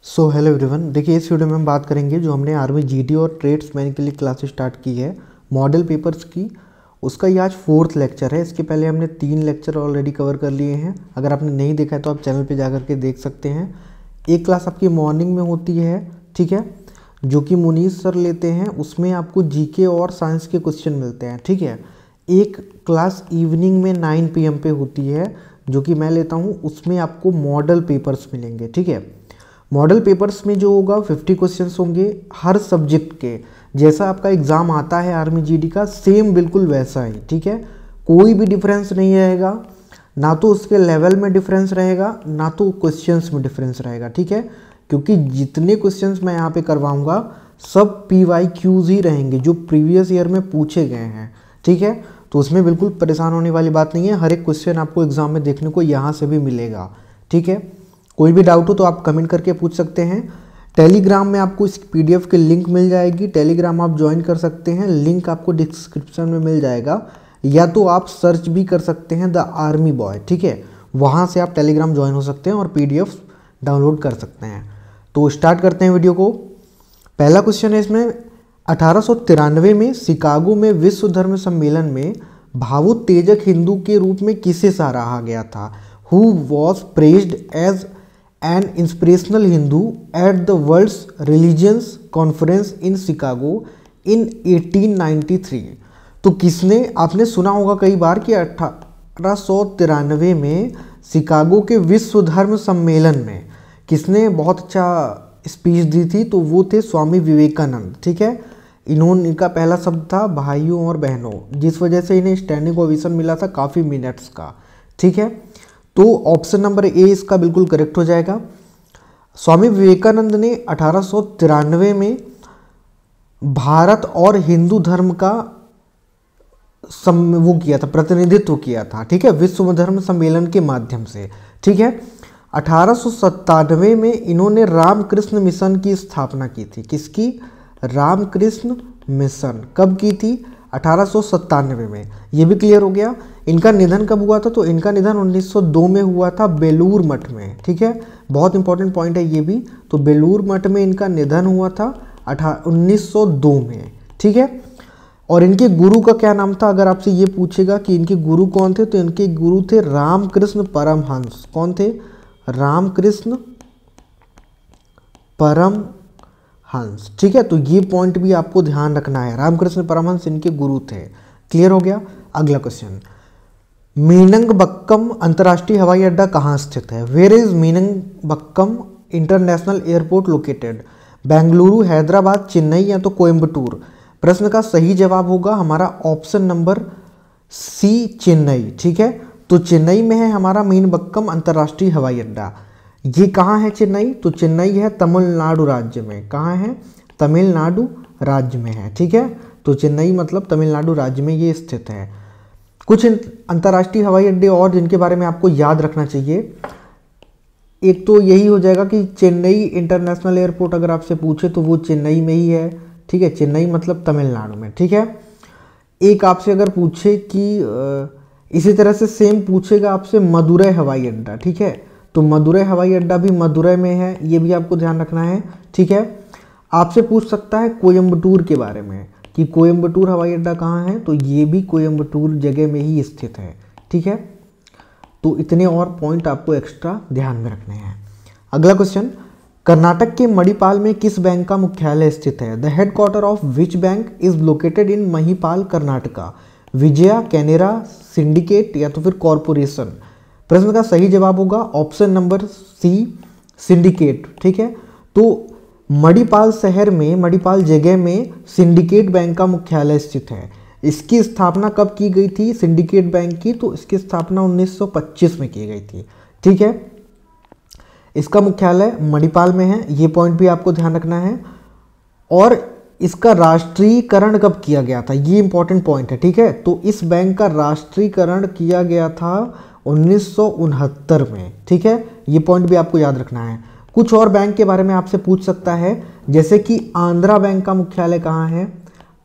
Hello everyone, देखिए इस video में हम बात करेंगे जो हमने आर्मी जीडी और ट्रेड्समैन के लिए क्लासेस स्टार्ट की है मॉडल पेपर्स की। उसका ये आज 4th लेक्चर है। इसके पहले हमने 3 लेक्चर ऑलरेडी कवर कर लिए हैं। अगर आपने नहीं देखा है तो आप चैनल पे जा कर के देख सकते हैं। एक क्लास आपकी मॉर्निंग में होती है, ठीक है, जो कि मुनीस सर लेते हैं। उसमें आपको जीके और साइंस के क्वेश्चन मिलते हैं, ठीक है। एक क्लास इवनिंग में 9 PM पे होती है जो कि मैं लेता हूँ। उसमें आपको मॉडल पेपर्स मिलेंगे, ठीक है। मॉडल पेपर्स में जो होगा 50 क्वेश्चंस होंगे हर सब्जेक्ट के। जैसा आपका एग्ज़ाम आता है आर्मी जीडी का, सेम बिल्कुल वैसा ही, ठीक है। कोई भी डिफरेंस नहीं रहेगा, ना तो उसके लेवल में डिफरेंस रहेगा ना तो क्वेश्चंस में डिफरेंस रहेगा, ठीक है। क्योंकि जितने क्वेश्चंस मैं यहाँ पे करवाऊँगा सब PYQs ही रहेंगे जो प्रीवियस ईयर में पूछे गए हैं, ठीक है। तो उसमें बिल्कुल परेशान होने वाली बात नहीं है। हर एक क्वेश्चन आपको एग्ज़ाम में देखने को यहाँ से भी मिलेगा, ठीक है। कोई भी डाउट हो तो आप कमेंट करके पूछ सकते हैं। टेलीग्राम में आपको इस PDF की लिंक मिल जाएगी। टेलीग्राम आप ज्वाइन कर सकते हैं, लिंक आपको डिस्क्रिप्शन में मिल जाएगा। या तो आप सर्च भी कर सकते हैं द आर्मी बॉय, ठीक है। वहाँ से आप टेलीग्राम ज्वाइन हो सकते हैं और PDF डाउनलोड कर सकते हैं। तो स्टार्ट करते हैं वीडियो को। पहला क्वेश्चन है इसमें, 1893 में शिकागो में विश्व धर्म सम्मेलन में भावोत्तेजक हिंदू के रूप में किसे सराहा गया था? Who was praised as an inspirational Hindu at the World's Religions Conference in Chicago in 1893? तो किसने, आपने सुना होगा कई बार कि 1893 में शिकागो के विश्व धर्म सम्मेलन में किसने बहुत अच्छा स्पीच दी थी? तो वो थे स्वामी विवेकानंद, ठीक है। इनका पहला शब्द था भाइयों और बहनों, जिस वजह से इन्हें स्टैंडिंग ओवेशन मिला था काफ़ी मिनट्स का, ठीक है। तो ऑप्शन नंबर ए इसका बिल्कुल करेक्ट हो जाएगा। स्वामी विवेकानंद ने 1893 में भारत और हिंदू धर्म का वो किया था, प्रतिनिधित्व किया था, ठीक है, विश्व धर्म सम्मेलन के माध्यम से, ठीक है। 1897 में इन्होंने रामकृष्ण मिशन की स्थापना की थी। किसकी? रामकृष्ण मिशन। कब की थी? 1897 में। ये भी क्लियर हो गया। इनका निधन कब हुआ था? तो इनका निधन 1902 में हुआ था बेलूर मठ में, ठीक है। बहुत इंपॉर्टेंट पॉइंट है ये भी। तो बेलूर मठ में इनका निधन हुआ था 1902 में, ठीक है। और इनके गुरु का क्या नाम था? अगर आपसे ये पूछेगा कि इनके गुरु कौन थे, तो इनके गुरु थे रामकृष्ण परमहंस। कौन थे? रामकृष्ण परमहंस, ठीक है। तो ये पॉइंट भी आपको ध्यान रखना है। रामकृष्ण परमहंस इनके गुरु थे। क्लियर हो गया। अगला क्वेश्चन, मीनंगबक्कम अंतर्राष्ट्रीय हवाई अड्डा कहाँ स्थित है? Where is Meenambakkam international airport located? Bengaluru, Hyderabad, Chennai या तो कोयम्बटूर? प्रश्न का सही जवाब होगा हमारा ऑप्शन नंबर सी, चेन्नई, ठीक है। तो चेन्नई में है हमारा मीनंगबक्कम अंतर्राष्ट्रीय हवाई अड्डा। ये कहाँ है चेन्नई? तो चेन्नई है तमिलनाडु राज्य में। कहाँ है? तमिलनाडु राज्य में है, ठीक है। तो चेन्नई मतलब तमिलनाडु राज्य में ये स्थित है। कुछ अंतर्राष्ट्रीय हवाई अड्डे और जिनके बारे में आपको याद रखना चाहिए, एक तो यही हो जाएगा कि चेन्नई इंटरनेशनल एयरपोर्ट अगर आपसे पूछे तो वो चेन्नई में ही है, ठीक है। चेन्नई मतलब तमिलनाडु में, ठीक है। एक आपसे अगर पूछे कि इसी तरह से सेम पूछेगा आपसे मदुरै हवाई अड्डा, ठीक है। तो मदुरै हवाई अड्डा भी मदुरै में है, ये भी आपको ध्यान रखना है, ठीक है। आपसे पूछ सकता है कोयम्बटूर के बारे में कि कोयम्बटूर हवाई अड्डा कहाँ है? तो ये भी कोयम्बटूर जगह में ही स्थित है, ठीक है। तो इतने और पॉइंट आपको एक्स्ट्रा ध्यान में रखने हैं। अगला क्वेश्चन, कर्नाटक के मणिपाल में किस बैंक का मुख्यालय स्थित है? The headquarter of which bank is located in Mahipal, Karnataka? Vijaya, Canara, syndicate या तो फिर कॉरपोरेशन? प्रश्न का सही जवाब होगा ऑप्शन नंबर सी, सिंडिकेट, ठीक है। तो मणिपाल शहर में, मणिपाल जगह में सिंडिकेट बैंक का मुख्यालय स्थित है। इसकी स्थापना कब की गई थी सिंडिकेट बैंक की? तो इसकी स्थापना 1925 में की गई थी, ठीक है। इसका मुख्यालय मणिपाल में है, ये पॉइंट भी आपको ध्यान रखना है। और इसका राष्ट्रीयकरण कब किया गया था? ये इंपॉर्टेंट पॉइंट है, ठीक है। तो इस बैंक का राष्ट्रीयकरण किया गया था 1969 में, ठीक है। ये पॉइंट भी आपको याद रखना है। कुछ और बैंक के बारे में आपसे पूछ सकता है, जैसे कि आंध्रा बैंक का मुख्यालय कहाँ है?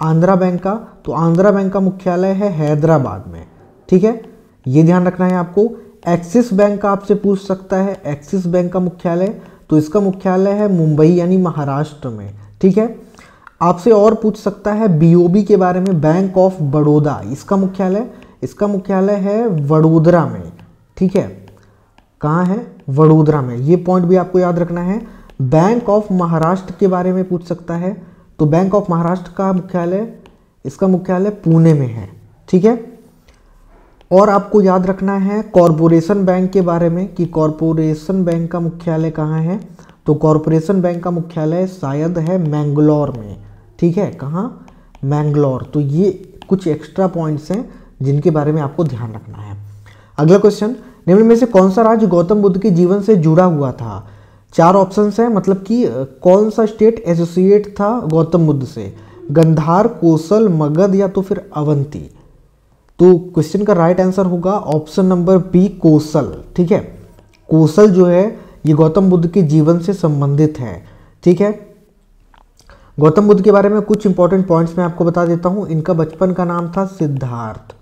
आंध्रा बैंक का, तो आंध्रा बैंक का मुख्यालय है हैदराबाद में, ठीक है। ये ध्यान रखना है आपको। एक्सिस बैंक का आपसे पूछ सकता है, एक्सिस बैंक का मुख्यालय, तो इसका मुख्यालय है मुंबई यानी महाराष्ट्र में। ठीक है, आपसे और पूछ सकता है बीओबी के बारे में, बैंक ऑफ बड़ौदा, इसका मुख्यालय है वडोदरा में। ठीक है, कहाँ है? वडोदरा में। ये पॉइंट भी आपको याद रखना है। बैंक ऑफ महाराष्ट्र के बारे में पूछ सकता है, तो बैंक ऑफ महाराष्ट्र का मुख्यालय, इसका मुख्यालय पुणे में है। ठीक है, और आपको याद रखना है कॉरपोरेशन बैंक के बारे में कि कॉरपोरेशन बैंक का मुख्यालय कहाँ है, तो कॉरपोरेशन बैंक का मुख्यालय शायद है मैंगलोर में। ठीक है, कहाँ? मैंगलोर। तो ये कुछ एक्स्ट्रा पॉइंट्स हैं जिनके बारे में आपको ध्यान रखना है। अगला क्वेश्चन, निम्न में से कौन सा राज्य गौतम बुद्ध के जीवन से जुड़ा हुआ था? 4 ऑप्शंस हैं, मतलब कि कौन सा स्टेट एसोसिएट था गौतम बुद्ध से? गंधार, कोसल, मगध या तो फिर अवंती। तो क्वेश्चन का राइट आंसर होगा ऑप्शन नंबर बी, कोसल। ठीक है, कोसल जो है ये गौतम बुद्ध के जीवन से संबंधित है। ठीक है, गौतम बुद्ध के बारे में कुछ इंपॉर्टेंट पॉइंट्स मैं आपको बता देता हूं। इनका बचपन का नाम था सिद्धार्थ।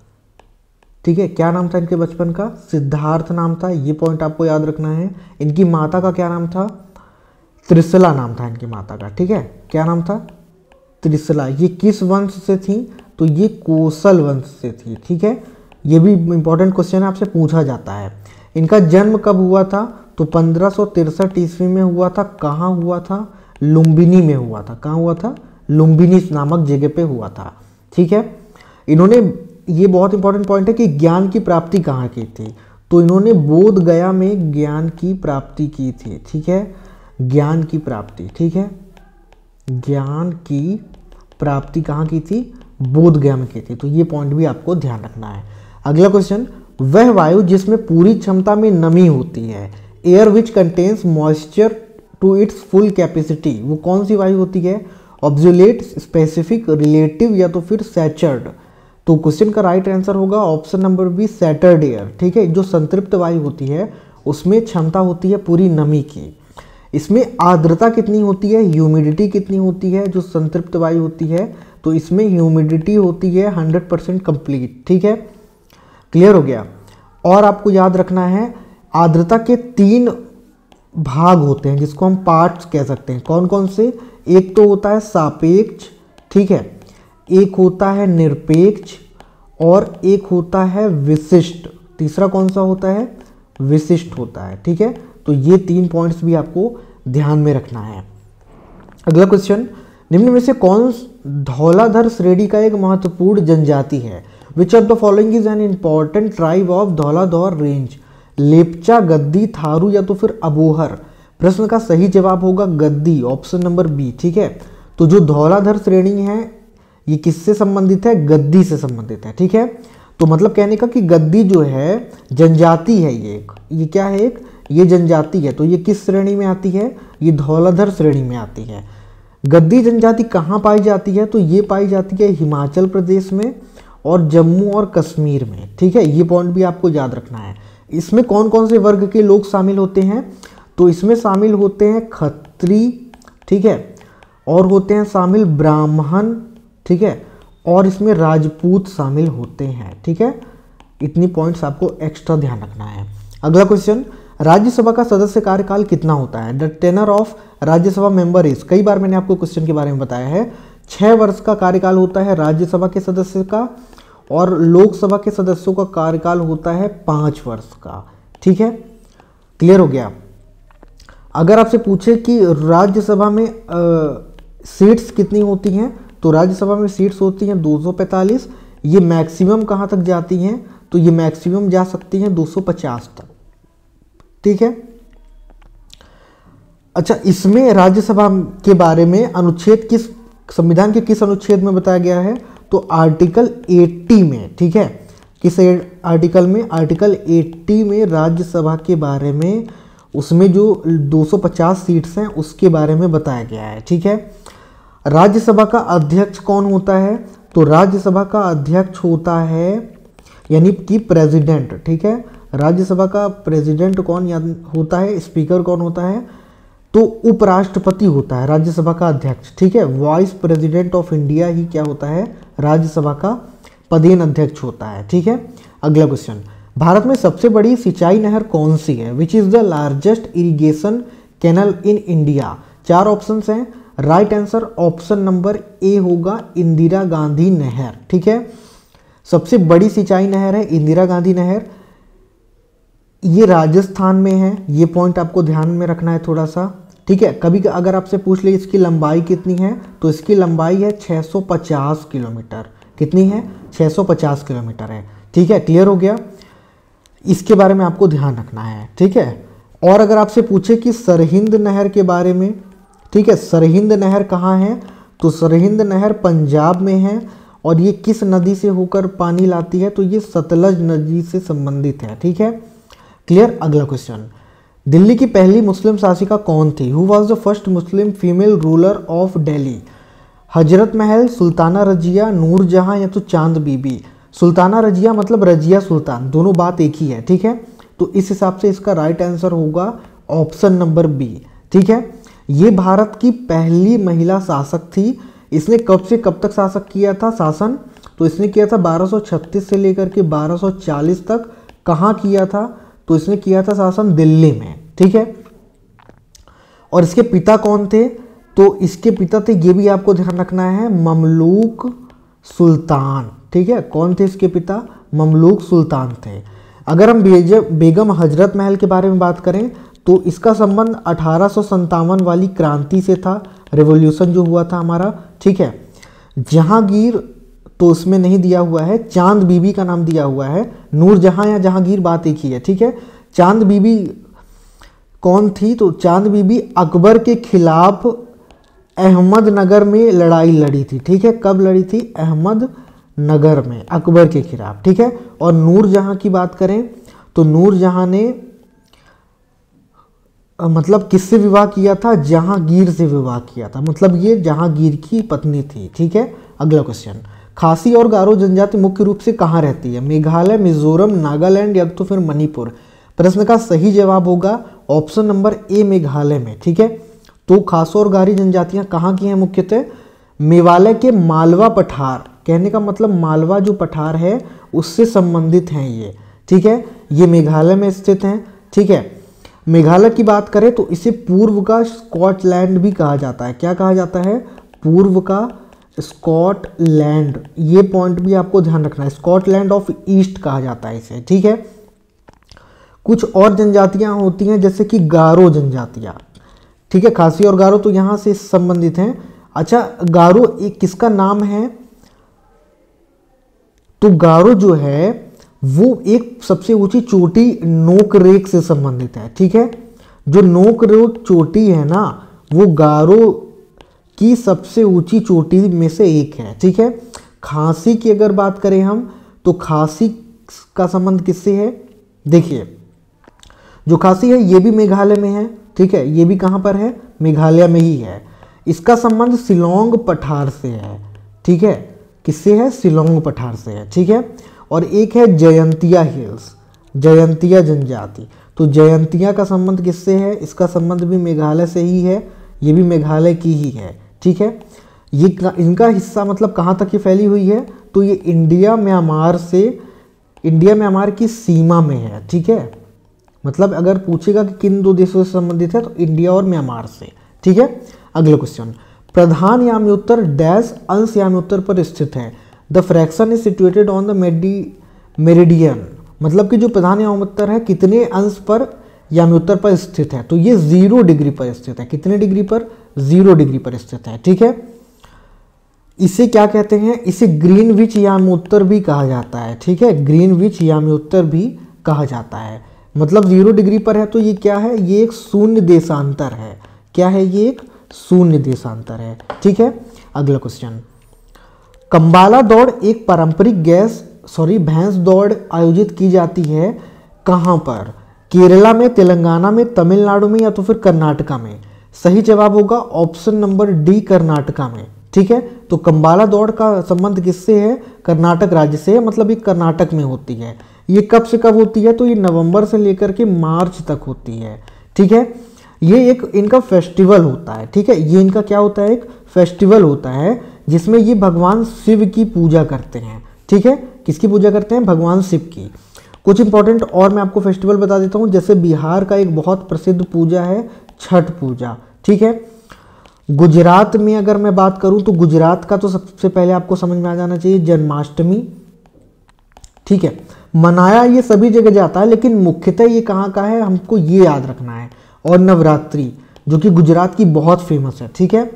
ठीक है, क्या नाम था इनके बचपन का? सिद्धार्थ नाम था। ये पॉइंट आपको याद रखना है। इनकी माता का क्या नाम था? त्रिशला नाम था इनकी माता का। ठीक है, क्या नाम था? त्रिशला। ये किस वंश से थी? तो ये कोसल वंश से थी। ठीक है, ये भी इंपॉर्टेंट क्वेश्चन है, आपसे पूछा जाता है। इनका जन्म कब हुआ था? तो 1563 ईस्वी में हुआ था। कहाँ हुआ था? लुम्बिनी में हुआ था। कहाँ हुआ था? लुम्बिनी नामक जगह पे हुआ था। ठीक है, इन्होंने, ये बहुत इंपॉर्टेंट पॉइंट है कि ज्ञान की प्राप्ति कहाँ की थी, तो इन्होंने बोध गया में ज्ञान की प्राप्ति की थी। ठीक है, ज्ञान की प्राप्ति। ठीक है, ज्ञान की प्राप्ति कहाँ की थी? बोध गया में की थी। तो ये पॉइंट भी आपको ध्यान रखना है। अगला क्वेश्चन, वह वायु जिसमें पूरी क्षमता में नमी होती है, air which contains moisture to its full capacity, वो कौन सी वायु होती है? ऑब्सोलेट, स्पेसिफिक, रिलेटिव या तो फिर सैचर्ड। तो क्वेश्चन का राइट आंसर होगा ऑप्शन नंबर बी, सैचर्ड एयर। ठीक है, जो संतृप्त वायु होती है उसमें क्षमता होती है पूरी नमी की। इसमें आर्द्रता कितनी होती है, ह्यूमिडिटी कितनी होती है? जो संतृप्त वायु होती है तो इसमें ह्यूमिडिटी होती है 100% कंप्लीट। ठीक है, क्लियर हो गया। और आपको याद रखना है आर्द्रता के 3 भाग होते हैं जिसको हम पार्ट्स कह सकते हैं। कौन कौन से? एक तो होता है सापेक्ष, ठीक है, एक होता है निरपेक्ष और एक होता है विशिष्ट। तीसरा कौन सा होता है? विशिष्ट होता है। ठीक है, तो ये 3 पॉइंट्स भी आपको ध्यान में रखना है। अगला क्वेश्चन, निम्न में से कौन धौलाधर श्रेणी का एक महत्वपूर्ण जनजाति है? Which of the following is an important tribe of Dhauladhar range? Lepcha, गद्दी, थारू या तो फिर अबोहर। प्रश्न का सही जवाब होगा गद्दी, ऑप्शन नंबर बी। ठीक है, तो जो धौलाधर श्रेणी है ये किससे संबंधित है? गद्दी से संबंधित है। ठीक है, तो मतलब कहने का कि गद्दी जो है जनजाति है, ये क्या है? ये जनजाति है। तो ये किस श्रेणी में आती है? ये धौलाधर श्रेणी में आती है। गद्दी जनजाति कहाँ पाई जाती है? तो ये पाई जाती है हिमाचल प्रदेश में और जम्मू और कश्मीर में। ठीक है, ये पॉइंट भी आपको याद रखना है। इसमें कौन कौन से वर्ग के लोग शामिल होते हैं? तो इसमें शामिल होते हैं खत्री, ठीक है, और होते हैं शामिल ब्राह्मण, ठीक है, और इसमें राजपूत शामिल होते हैं। ठीक है, इतनी पॉइंट्स आपको एक्स्ट्रा ध्यान रखना है। अगला क्वेश्चन, राज्यसभा का सदस्य कार्यकाल कितना होता है? The tenure of Rajya Sabha member is, कई बार मैंने आपको क्वेश्चन के बारे में बताया है, 6 वर्ष का कार्यकाल होता है राज्यसभा के सदस्य का और लोकसभा के सदस्यों का कार्यकाल होता है 5 वर्ष का। ठीक है, क्लियर हो गया। अगर आपसे पूछे कि राज्यसभा में सीट्स कितनी होती हैं, तो राज्यसभा में सीट्स होती हैं 245। ये मैक्सिमम कहाँ तक जाती हैं? तो ये मैक्सिमम जा सकती हैं 250 तक। ठीक है, अच्छा, इसमें राज्यसभा के बारे में अनुच्छेद किस, संविधान के किस अनुच्छेद में बताया गया है? तो आर्टिकल 80 में। ठीक है, किस आर्टिकल में? आर्टिकल 80 में राज्यसभा के बारे में, उसमें जो 250 सीट्स हैं उसके बारे में बताया गया है। ठीक है, राज्यसभा का अध्यक्ष कौन होता है? तो राज्यसभा का अध्यक्ष होता है यानी कि प्रेसिडेंट। ठीक है, राज्यसभा का प्रेसिडेंट कौन होता है? स्पीकर कौन होता है? तो उपराष्ट्रपति होता है राज्यसभा का अध्यक्ष। ठीक है, वाइस प्रेसिडेंट ऑफ इंडिया ही क्या होता है? राज्यसभा का पदेन अध्यक्ष होता है। ठीक है, अगला क्वेश्चन, भारत में सबसे बड़ी सिंचाई नहर कौन सी है? Which is the largest irrigation canal in India. 4 options हैं, right answer option number A होगा इंदिरा गांधी नहर। ठीक है, सबसे बड़ी सिंचाई नहर है इंदिरा गांधी नहर, ये राजस्थान में है, ये पॉइंट आपको ध्यान में रखना है थोड़ा सा। ठीक है, कभी अगर आपसे पूछ ले इसकी लंबाई कितनी है, तो इसकी लंबाई है 650 किलोमीटर। कितनी है? 650 किलोमीटर है। ठीक है, क्लियर हो गया, इसके बारे में आपको ध्यान रखना है। ठीक है, और अगर आपसे पूछे कि सरहिंद नहर के बारे में, ठीक है, सरहिंद नहर कहाँ है, तो सरहिंद नहर पंजाब में है, और ये किस नदी से होकर पानी लाती है, तो ये सतलज नदी से संबंधित है। ठीक है, क्लियर। अगला क्वेश्चन, दिल्ली की पहली मुस्लिम शासिका कौन थी? Who was the first Muslim female ruler of Delhi? Hazrat Mahal, Sultana Razia, Noor Jahan या तो चांद बीबी? सुल्ताना रजिया मतलब रजिया सुल्तान, दोनों बात एक ही है। ठीक है, तो इस हिसाब से इसका राइट आंसर होगा ऑप्शन नंबर बी। ठीक है, ये भारत की पहली महिला शासक थी। इसने कब से कब तक शासक किया था शासन? तो इसने किया था 1236 से लेकर के 1240 तक। कहाँ किया था? तो इसने किया था शासन दिल्ली में। ठीक है, और इसके पिता कौन थे? तो इसके पिता थे, ये भी आपको ध्यान रखना है, ममलूक सुल्तान। ठीक है, कौन थे इसके पिता? ममलूक सुल्तान थे। अगर हम बेगम हजरत महल के बारे में बात करें तो इसका संबंध 1857 वाली क्रांति से था, रेवोल्यूशन जो हुआ था हमारा। ठीक है, जहांगीर तो उसमें नहीं दिया हुआ है, चांद बीबी का नाम दिया हुआ है। नूरजहां या जहांगीर बात एक ही है। ठीक है, चांद बीबी कौन थी? तो चांद बीबी अकबर के खिलाफ अहमदनगर में लड़ाई लड़ी थी। ठीक है, कब लड़ी थी? अहमदनगर में, अकबर के खिलाफ। ठीक है, और नूरजहां की बात करें तो नूरजहां ने मतलब किससे विवाह किया था? जहांगीर से विवाह किया था, मतलब ये जहांगीर की पत्नी थी। ठीक है, अगला क्वेश्चन, खासी और गारो जनजाति मुख्य रूप से कहाँ रहती है? मेघालय, मिजोरम, नागालैंड या तो फिर मणिपुर? प्रश्न का सही जवाब होगा ऑप्शन नंबर ए, मेघालय में। ठीक है, तो खासो और गारी जनजातियां कहाँ की हैं मुख्यतः? मेवालय के मालवा पठार, कहने का मतलब मालवा जो पठार है उससे संबंधित हैं ये। ठीक है, ये मेघालय में स्थित हैं। ठीक है, मेघालय की बात करें तो इसे पूर्व का स्कॉटलैंड भी कहा जाता है। क्या कहा जाता है? पूर्व का स्कॉटलैंड। ये पॉइंट भी आपको ध्यान रखना है, स्कॉटलैंड ऑफ ईस्ट कहा जाता है इसे। ठीक है, कुछ और जनजातियां होती हैं जैसे कि गारो जनजातियां। ठीक है, खासी और गारो तो यहाँ से संबंधित हैं। अच्छा, गारो एक किसका नाम है? तो गारो जो है वो एक सबसे ऊंची चोटी नोकरेक से संबंधित है। ठीक है, जो नोकरेक चोटी है ना, वो गारो की सबसे ऊंची चोटी में से एक है। ठीक है, खासी की अगर बात करें हम तो खासी का संबंध किससे है? देखिए, जो खासी है ये भी मेघालय में है। ठीक है, ये भी कहाँ पर है? मेघालय में ही है। इसका संबंध शिलोंग पठार से है। ठीक है, किससे है? शिलोंग पठार से है। ठीक है, और एक है जयंतिया हिल्स, जयंतिया जनजाति। तो जयंतिया का संबंध किससे है? इसका संबंध भी मेघालय से ही है, ये भी मेघालय की ही है। ठीक है, ये इनका हिस्सा मतलब कहाँ तक ये फैली हुई है? तो ये इंडिया म्यांमार से, इंडिया म्यांमार की सीमा में है। ठीक है, मतलब अगर पूछेगा कि किन दो देशों से संबंधित है तो इंडिया और म्यांमार से। ठीक है, अगला क्वेश्चन, प्रधान याम्योत्तर डैश अंश याम्योत्तर पर स्थित है? The fraction is situated on the meridian, मतलब कि जो प्रधान याम्योत्तर है कितने अंश पर याम्योत्तर पर स्थित है? तो ये 0 डिग्री पर स्थित है। कितने डिग्री पर? 0 डिग्री पर स्थित है। ठीक है, इसे क्या कहते हैं? इसे ग्रीनविच याम्योत्तर भी कहा जाता है। ठीक है, ग्रीनविच याम्योत्तर भी कहा जाता है। मतलब 0 डिग्री पर है तो ये क्या है? ये एक शून्य देशांतर है। क्या है? ये एक शून्य देशांतर है। ठीक है, अगला क्वेश्चन, कंबाला दौड़ एक पारंपरिक भैंस दौड़ आयोजित की जाती है कहाँ पर? केरला में, तेलंगाना में, तमिलनाडु में या तो फिर कर्नाटका में? सही जवाब होगा ऑप्शन नंबर डी, कर्नाटका में। ठीक है, तो कंबाला दौड़ का संबंध किससे है? कर्नाटक राज्य से है, मतलब ये कर्नाटक में होती है। ये कब से कब होती है? तो ये नवंबर से लेकर के मार्च तक होती है। ठीक है, ये एक इनका फेस्टिवल होता है। ठीक है, ये इनका क्या होता है? एक फेस्टिवल होता है जिसमें ये भगवान शिव की पूजा करते हैं। ठीक है, किसकी पूजा करते हैं? भगवान शिव की। कुछ इंपॉर्टेंट और मैं आपको फेस्टिवल बता देता हूँ, जैसे बिहार का एक बहुत प्रसिद्ध पूजा है छठ पूजा। ठीक है, गुजरात में अगर मैं बात करूं तो गुजरात का तो सबसे पहले आपको समझ में आ जाना चाहिए जन्माष्टमी। ठीक है, मनाया ये सभी जगह जाता है, लेकिन मुख्यतः ये कहाँ का है हमको ये याद रखना है। और नवरात्रि जो कि गुजरात की बहुत फेमस है। ठीक है,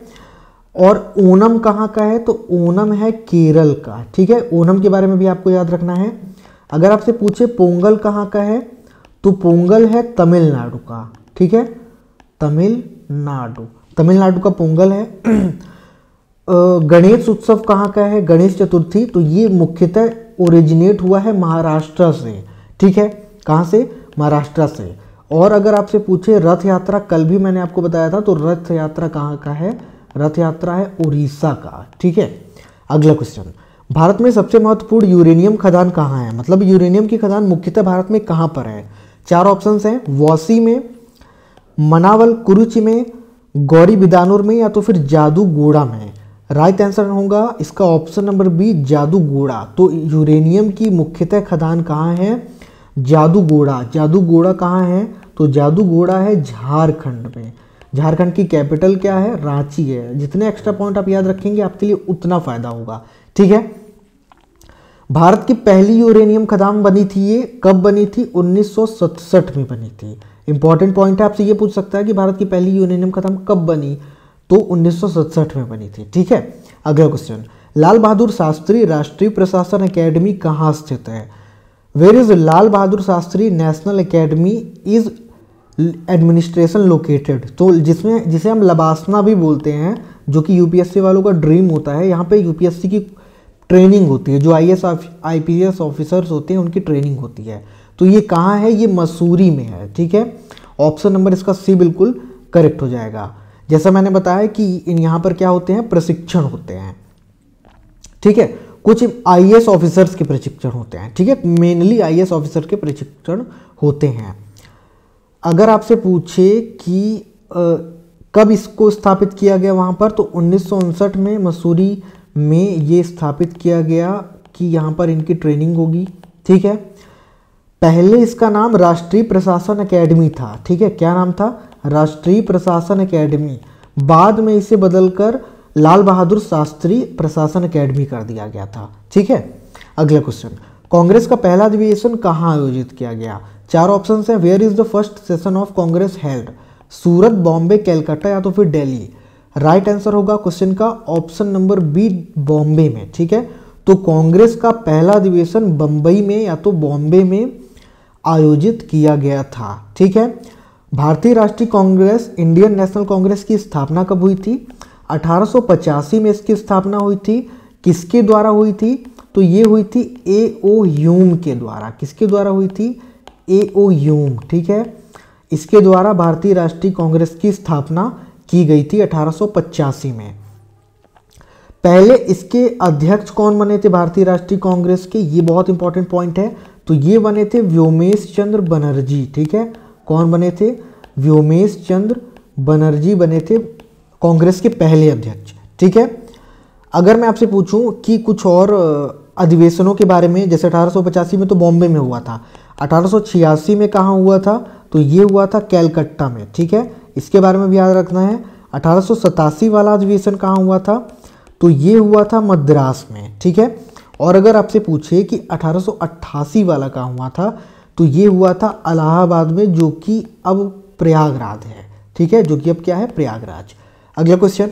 और ओणम कहाँ का है, तो ओणम है केरल का। ठीक है, ओणम के बारे में भी आपको याद रखना है। अगर आपसे पूछे पोंगल कहाँ का है, तो पोंगल है तमिलनाडु का। ठीक है, तमिलनाडु का पोंगल है। गणेश उत्सव कहाँ का है, गणेश चतुर्थी, तो ये मुख्यतः ओरिजिनेट हुआ है महाराष्ट्र से। ठीक है, कहाँ से, महाराष्ट्र से। और अगर आपसे पूछे रथ यात्रा, कल भी मैंने आपको बताया था, तो रथ यात्रा कहाँ का है, रथ यात्रा है उड़ीसा का। ठीक है, अगला क्वेश्चन, भारत में सबसे महत्वपूर्ण यूरेनियम खदान कहाँ है, मतलब यूरेनियम की खदान मुख्यतः भारत में कहाँ पर है। चार ऑप्शंस हैं, वासी में, मनावल कुरुचि में, गौरी बिदानूर में, या तो फिर जादूगोड़ा में। राइट आंसर होगा इसका ऑप्शन नंबर बी, जादूगोड़ा। तो यूरेनियम की मुख्यतः खदान कहाँ है, जादूगोड़ा। जादूगोड़ा कहाँ है, तो जादूगोड़ा है झारखंड में। झारखंड की कैपिटल क्या है, रांची है। जितने एक्स्ट्रा पॉइंट आप याद रखेंगे आपके लिए उतना फायदा होगा। ठीक है, भारत की पहली यूरेनियम खदान बनी थी, ये कब बनी थी, 1967 में बनी थी। इंपॉर्टेंट पॉइंट है, आपसे ये पूछ सकता है कि भारत की पहली यूरेनियम खदान कब बनी, तो 1967 में बनी थी। ठीक है, अगला क्वेश्चन, लाल बहादुर शास्त्री राष्ट्रीय प्रशासन अकेडमी कहाँ स्थित है। Where is Lal Bahadur Shastri national academy is administration located. तो जिसे हम लबासना भी बोलते हैं, जो कि यूपीएससी वालों का ड्रीम होता है। यहाँ पे यूपीएससी की ट्रेनिंग होती है, जो आईएएस आईपीएस ऑफिसर्स होते हैं उनकी ट्रेनिंग होती है। तो ये कहाँ है, ये मसूरी में है। ठीक है, ऑप्शन नंबर इसका सी बिल्कुल करेक्ट हो जाएगा। जैसा मैंने बताया कि यहाँ पर क्या होते हैं, प्रशिक्षण होते हैं। ठीक है, कुछ आईएएस ऑफिसर्स के प्रशिक्षण होते हैं। ठीक है, मेनली आईएएस ऑफिसर के प्रशिक्षण होते हैं। अगर आपसे पूछे कि कब इसको स्थापित किया गया वहाँ पर, तो 1959 में मसूरी में ये स्थापित किया गया कि यहाँ पर इनकी ट्रेनिंग होगी। ठीक है, पहले इसका नाम राष्ट्रीय प्रशासन अकेडमी था। ठीक है, क्या नाम था, राष्ट्रीय प्रशासन अकेडमी। बाद में इसे बदलकर लाल बहादुर शास्त्री प्रशासन अकेडमी कर दिया गया था। ठीक है, अगला क्वेश्चन, कांग्रेस का पहला अधिवेशन कहाँ आयोजित किया गया। चार ऑप्शन है, where is the first session of Congress held, Surat, Bombay, Calcutta, या तो फिर दिल्ली। राइट आंसर होगा क्वेश्चन का ऑप्शन नंबर बी, बॉम्बे में। ठीक है, तो कांग्रेस का पहला अधिवेशन बम्बई में या तो बॉम्बे में आयोजित किया गया था। ठीक है, भारतीय राष्ट्रीय कांग्रेस, इंडियन नेशनल कांग्रेस की स्थापना कब हुई थी, 1885 में इसकी स्थापना हुई थी। किसके द्वारा हुई थी, तो ये हुई थी ए.ओ. ह्यूम के द्वारा। किसके द्वारा हुई थी, ए.ओ. ह्यूम। ठीक है, इसके द्वारा भारतीय राष्ट्रीय कांग्रेस की स्थापना की गई थी 1885 में। पहले इसके अध्यक्ष कौन बने थे भारतीय राष्ट्रीय कांग्रेस के, ये बहुत इंपॉर्टेंट पॉइंट है। तो ये बने थे व्योमेश चंद्र बनर्जी। ठीक है, कौन बने थे, व्योमेश चंद्र बनर्जी बने थे कांग्रेस के पहले अध्यक्ष। ठीक है, अगर मैं आपसे पूछूं कि कुछ और अधिवेशनों के बारे में, जैसे 1885 में तो बॉम्बे में हुआ था, 1886 में कहाँ हुआ था, तो ये हुआ था कैलकट्टा में। ठीक है, इसके बारे में भी याद रखना है। 1887 वाला अधिवेशन कहाँ हुआ था, तो ये हुआ था मद्रास में। ठीक है, और अगर आपसे पूछे कि 1888 वाला कहाँ हुआ था, तो ये हुआ था इलाहाबाद में, जो कि अब प्रयागराज है। ठीक है, जो कि अब क्या है, प्रयागराज। अगला क्वेश्चन,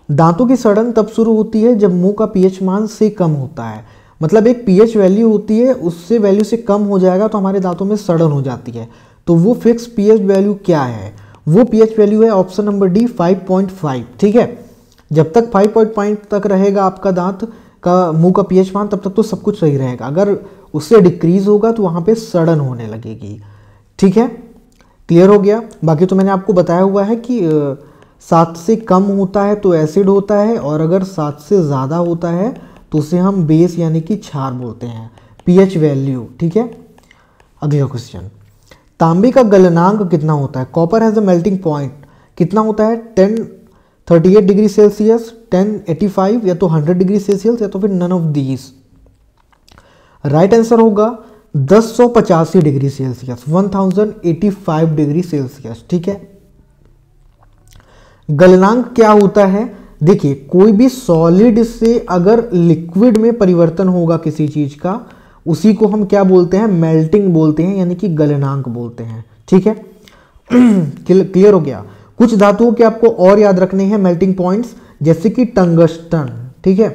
दांतों की सड़न तब शुरू होती है जब मुंह का पीएच मान से कम होता है। मतलब एक पीएच वैल्यू होती है, उससे वैल्यू से कम हो जाएगा तो हमारे दांतों में सड़न हो जाती है। तो वो फिक्स पीएच वैल्यू क्या है, वो पीएच वैल्यू है ऑप्शन नंबर डी, 5.5। ठीक है, जब तक 5.5 तक रहेगा आपका दांत का मुंह का पीएच मान, तब तक तो सब कुछ सही रहेगा। अगर उससे डिक्रीज होगा तो वहाँ पे सड़न होने लगेगी। ठीक है, क्लियर हो गया। बाकी तो मैंने आपको बताया हुआ है कि 7 से कम होता है तो एसिड होता है, और अगर 7 से ज़्यादा होता है तो उसे हम बेस यानी कि क्षार बोलते हैं, पीएच वैल्यू। ठीक है, अगला क्वेश्चन, तांबे का गलनांक कितना होता है, copper has a melting point कितना होता है, 1038 डिग्री सेल्सियस, 1085, या तो 100 डिग्री सेल्सियस, या तो फिर none of these. Right answer होगा 1085 डिग्री सेल्सियस, 1085 डिग्री सेल्सियस। ठीक है, गलनांक क्या होता है? देखिए, कोई भी सॉलिड से अगर लिक्विड में परिवर्तन होगा किसी चीज का, उसी को हम क्या बोलते हैं? मेल्टिंग बोलते हैं, यानी कि गलनांक बोलते हैं। ठीक है, क्लियर हो गया। कुछ धातुओं के आपको और याद रखने हैं मेल्टिंग पॉइंट्स, जैसे कि टंगस्टन। ठीक है,